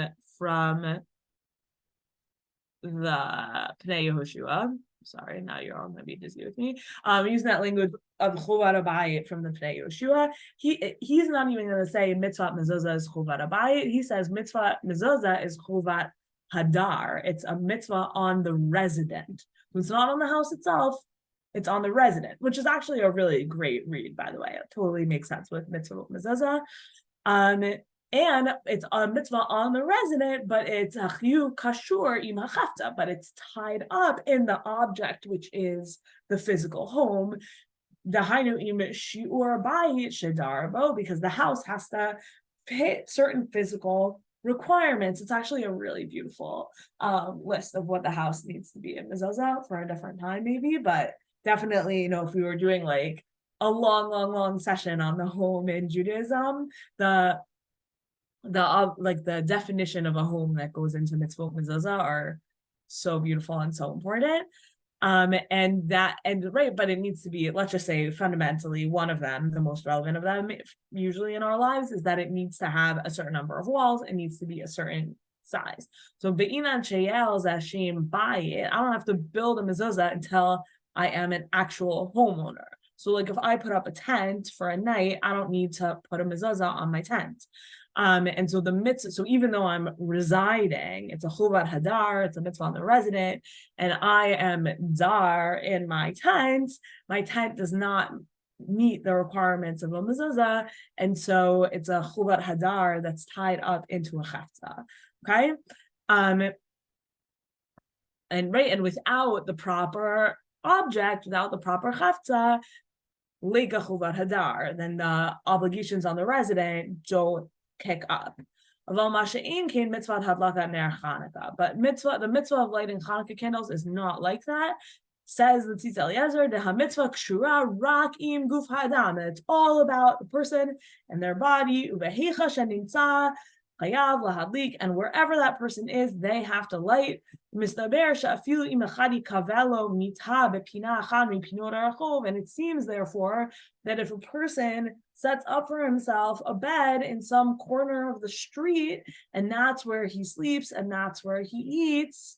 the Pnei Yehoshua. Sorry, now you're all gonna be dizzy with me. Using that language of chovat habayit from the Pnei Yehoshua. He's not even gonna say mitzvah mezuzah is chovat habayit. He says mitzvah mezuzah is chovat hadar. It's a mitzvah on the resident. It's not on the house itself. It's on the resident, which is actually a really great read, by the way. It totally makes sense with mitzvah mezuzah. And it's a mitzvah on the resident, but it's a chiyuv kashur im hachafta, but it's tied up in the object, which is the physical home. Dahainu im shiur bayit shedar bo, because the house has to hit certain physical requirements. It's actually a really beautiful list of what the house needs to be in mezuzah for a different time, maybe, but definitely, if we were doing like a long session on the home in Judaism, the definition of a home that goes into mitzvot mezuzah are so beautiful and so important. But it needs to be, let's just say fundamentally, one of them, the most relevant of them, usually in our lives, is that it needs to have a certain number of walls. It needs to be a certain size. So be'inan sheyel zashim bayit, I don't have to build a mezuzah until I am an actual homeowner. So like if I put up a tent for a night, I don't need to put a mezuzah on my tent. And so the mitzvah, so even though I'm residing, it's a chovat hadar, it's a mitzvah on the resident, and I am dar in my tent does not meet the requirements of a mezuzah, and so it's a chovat hadar that's tied up into a chafta. Okay, and without the proper object, without the proper chafta, Leika chuvat hadar, then the obligations on the resident don't kick up. But the mitzvah of lighting Hanukkah candles is not like that. Says the Tzitz Eliezer, the mitzvah kshura rak im guf hadam. It's all about the person and their body. Ubehecha shenimtza chayav lahadlik, and wherever that person is, they have to light. Mistaber she'afilu im echadi kavelo mitha bepina achad mipinot harachov. And it seems, therefore, that if a person sets up for himself a bed in some corner of the street, and that's where he sleeps and that's where he eats,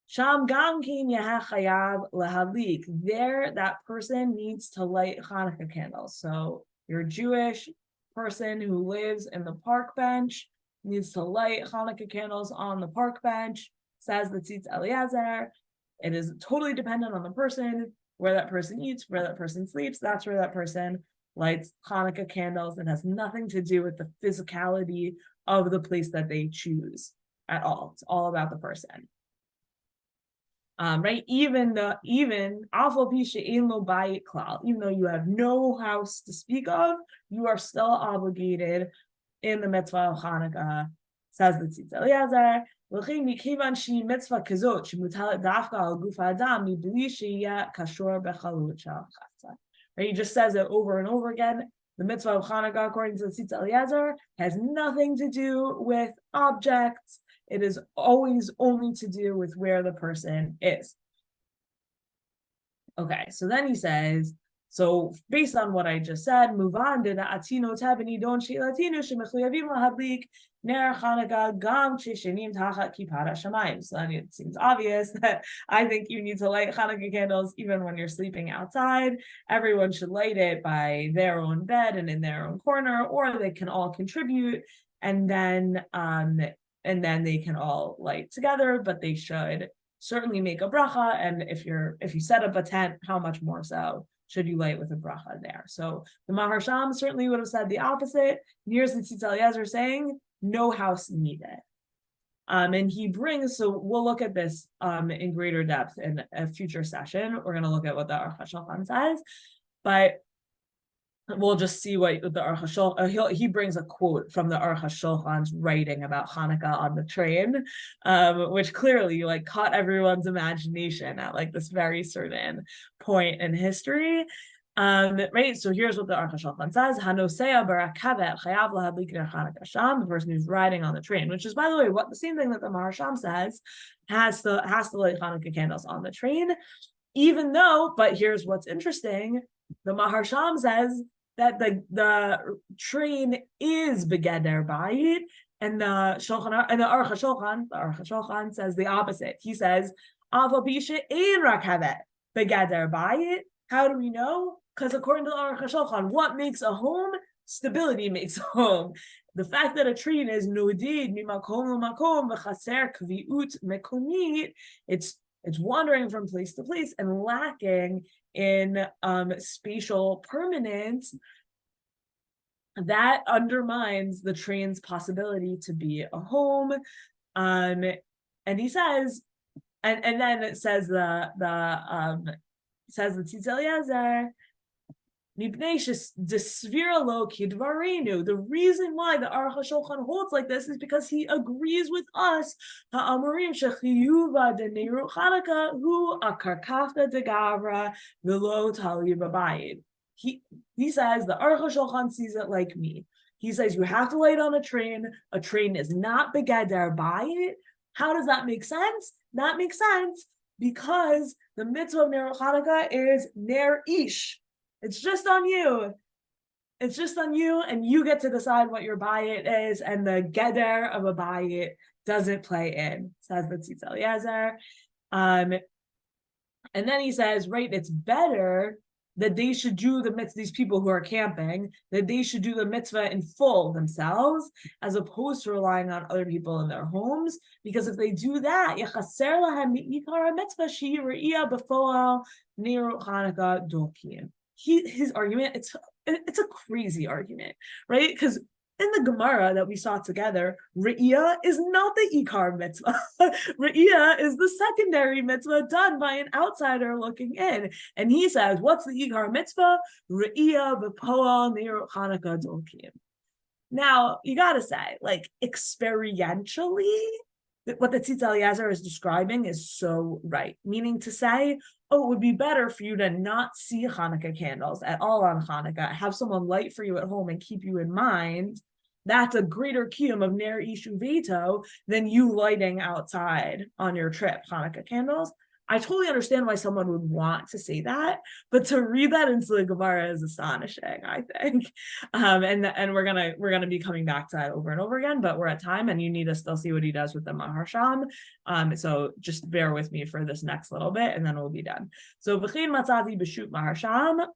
Sham gamkin yahachayav lahadlik. There, that person needs to light Hanukkah candles. So your Jewish person who lives in the park bench needs to light Hanukkah candles on the park bench. Says the Tzitz Eliezer. It is totally dependent on the person, where that person eats, where that person sleeps. That's where that person lights Hanukkah candles. It has nothing to do with the physicality of the place that they choose at all. It's all about the person. Right? Even though you have no house to speak of, you are still obligated in the mitzvah of Hanukkah, says the Tzitz Eliezer. Right? He just says it over and over again. The mitzvah of Hanukkah, according to the Tzitz Eliezer, has nothing to do with objects. It is always only to do with where the person is. Okay, so then he says, so based on what I just said, move on to the atino tabini don shi latino shemechuyavim lahadlik ner Hanukkah gam chishenim tachat kippah hashamayim. So then it seems obvious that I think you need to light Hanukkah candles even when you're sleeping outside. Everyone should light it by their own bed and in their own corner, or they can all contribute, and then they can all light together, but they should certainly make a bracha. And if you set up a tent, how much more so should you light with a bracha there? So the Maharsham certainly would have said the opposite. Here's the Tzitz Eliezer saying, no house needed. And he brings, so we'll look at this in greater depth in a future session. We're going to look at what the Aruch HaShulchan says, but we'll just see what the Aruch HaShulchan, he brings a quote from the Aruch HaShulchan's writing about Hanukkah on the train, which clearly caught everyone's imagination at this very certain point in history. Right, so here's what the Aruch HaShulchan says: Hanosea barakavet chayav lahadlik ner Hanukkah sham. The person who's riding on the train, which is, by the way, the same thing that the Maharsham says, has to light Hanukkah candles on the train. Even though, but here's what's interesting: the Maharsham says that the train is begeder bayit, and the Aruch HaShulchan says the opposite. He says aval bisha ein rakavet begeder bayit. How do we know? Because according to the Aruch HaShulchan, what makes a home? Stability makes a home. The fact that a train is nodid mimakom lemakom v'chaser kviut mekomit, it's wandering from place to place and lacking in spatial permanence. That undermines the train's possibility to be a home. And he says, and then it says says the Tzitz Eliezer, the reason why the Aruch HaShulchan holds like this is because he agrees with us. He says the Aruch HaShulchan sees it like me. He says you have to light on a train. A train is not begeder bayit. How does that make sense? That makes sense because the mitzvah of Ner Hanukkah is Ner Ish. It's just on you. It's just on you, and you get to decide what your bayit is, and the geder of a bayit doesn't play in, says the Tzitz Eliezer. And then he says, right, it's better that they should do the mitzvah, these people who are camping, that they should do the mitzvah in full themselves, as opposed to relying on other people in their homes, because if they do that, yechaser lahem mi'ikar mitzvah she'yiriyah b'foal ner Hanukkah dokim. His argument, it's a crazy argument, right? Because In the Gemara that we saw together, Re'iyah is not the Ikar mitzvah. Re'iyah is the secondary mitzvah done by an outsider looking in. And he says, what's the Ikar mitzvah? Re'iyah b'poal neir Hanukkah dolkim. Now, you got to say, like, experientially, what the Tzitz Eliezer is describing is so right. Meaning to say, oh, it would be better for you to not see Hanukkah candles at all on Hanukkah, have someone light for you at home and keep you in mind. That's a greater kiyum of Ner Ishu Veto than you lighting outside on your trip Hanukkah candles. I totally understand why someone would want to say that, but to read that into the Gemara is astonishing, I think. And we're gonna be coming back to that over and over again, but we're at time, and you need to still see what he does with the Maharsham. So just bear with me for this next little bit, and then we'll be done. So V'chein matzati b'shut Maharsham,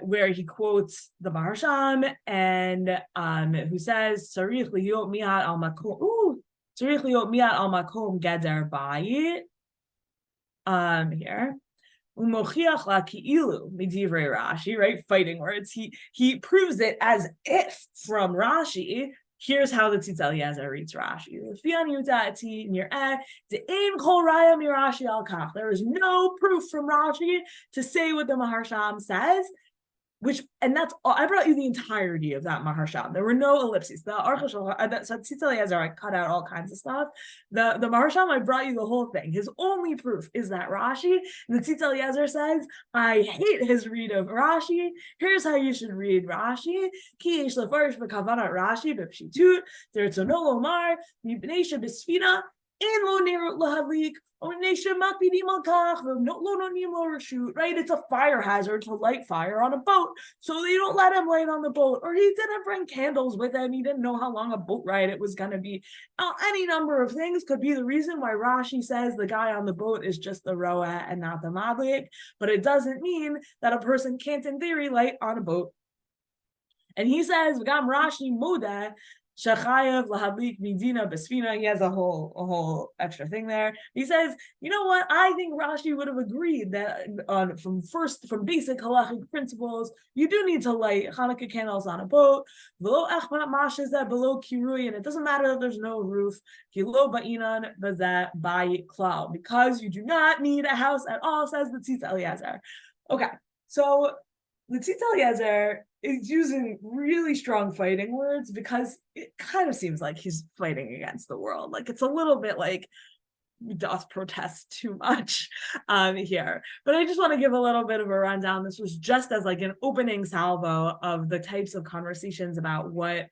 where he quotes the Maharsham and who says Sarich liyot miyad al makom. Tzarich liot miyad al makom geder bayit. Here. Umochiach la ki'ilu midivrei Rashi, right? Fighting words. He proves it as if from Rashi. Here's how the Tzitz Eliezer reads Rashi. There is no proof from Rashi to say what the Maharsham says. And that's all. I brought you the entirety of that Maharsham. There were no ellipses. So Tzitz Eliezer, I cut out all kinds of stuff. The Maharsham, I brought you the whole thing. His only proof is that Rashi. And the Tzitz Eliezer says, I hate his read of Rashi. Here's how you should read Rashi. Ki yesh lefarish b'kavanat Rashi b'pshitut tertzono lomar mipnei shebesfina ein lo nerut lahadlik. Right? It's a fire hazard to light fire on a boat, so they don't let him light on the boat. Or he didn't bring candles with him. He didn't know how long a boat ride it was going to be. Any number of things could be the reason why Rashi says the guy on the boat is just the roa and not the madlik, but it doesn't mean that a person can't, in theory, light on a boat. And he says, "V'gam Rashi modeh Shachayev lahadlik midina besfina." He has a whole extra thing there. He says, you know what? I think Rashi would have agreed that from basic halachic principles, you do need to light Hanukkah candles on a boat. Below echmat mashes that below kirui, and it doesn't matter that there's no roof. Kilo ba'inan bazat bayit klal, because you do not need a house at all, says the Tzitz Eliezer. Okay, so the Tzitz Eliezer is using really strong fighting words because it kind of seems like he's fighting against the world. Like, it's a little bit like doth protest too much here. But I just want to give a little bit of a rundown. This was just as like an opening salvo of the types of conversations about what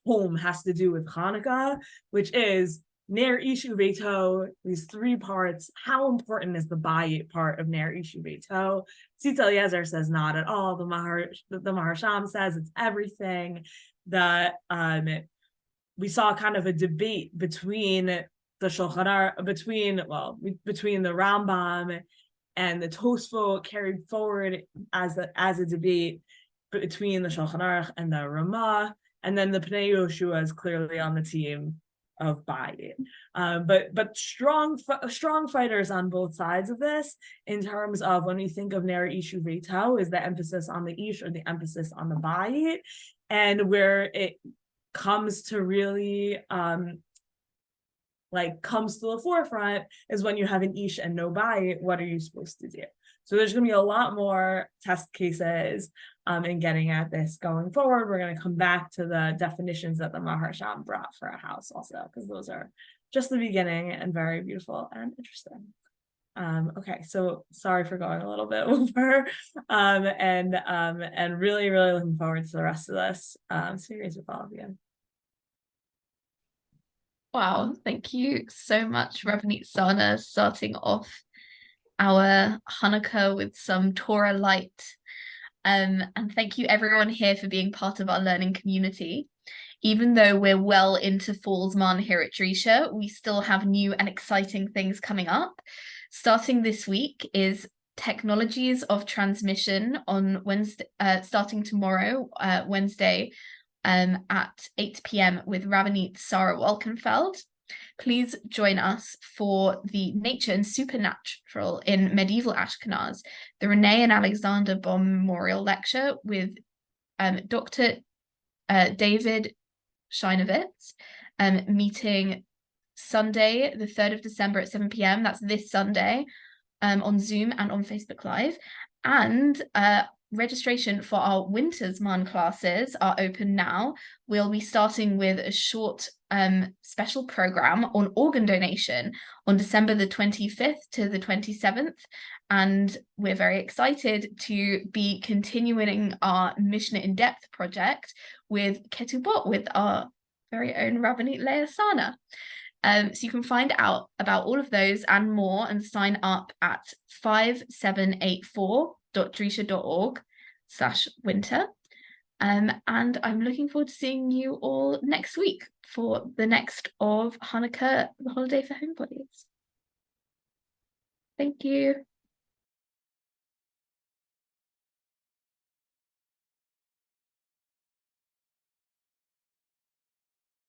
home has to do with Hanukkah, which is Ner Ishu Veto, these three parts. How important is the bayit part of Ner Ishu Veto? Tzitz Eliezer says not at all. The Maharsham says it's everything. That we saw kind of a debate between the Shulchan Aruch, between the Rambam and the Tosfot, carried forward as a debate between the Shulchan Aruch and the Ramah, and then the Pnei Yoshua is clearly on the team of bayit, but strong fighters on both sides of this. In terms of when we think of Ner Ishu Veto, is the emphasis on the ish or the emphasis on the bayit, and where it comes to really comes to the forefront is when you have an ish and no bayit. What are you supposed to do? So there's going to be a lot more test cases in getting at this going forward. We're going to come back to the definitions that the Maharsham brought for a house also, because those are just the beginning and very beautiful and interesting. Okay, so sorry for going a little bit over, and really, really looking forward to the rest of this series with all of you. Wow, thank you so much, Rabbanit Sarna, starting off our Hanukkah with some Torah light. And thank you everyone here for being part of our learning community. Even though we're well into Fall's Man here at Drisha, we still have new and exciting things coming up. Starting this week is Technologies of Transmission on Wednesday, starting tomorrow, Wednesday, at 8 p.m. with Rabbanit Sarah Walkenfeld. Please join us for the Nature and Supernatural in Medieval Ashkenaz, the Renee and Alexander Baum Memorial Lecture with Dr. David Shinovitz, meeting Sunday, the 3rd of December at 7 p.m. That's this Sunday, on Zoom and on Facebook Live. And registration for our Wintersman classes are open now. We'll be starting with a short special program on organ donation on December the 25th to the 27th. And we're very excited to be continuing our Mission in Depth project with Ketubot, with our very own Rabbanit Leah Sarna. So you can find out about all of those and more and sign up at 5784.drisha.org/winter. And I'm looking forward to seeing you all next week for the next of Hanukkah, the holiday for homebodies. Thank you.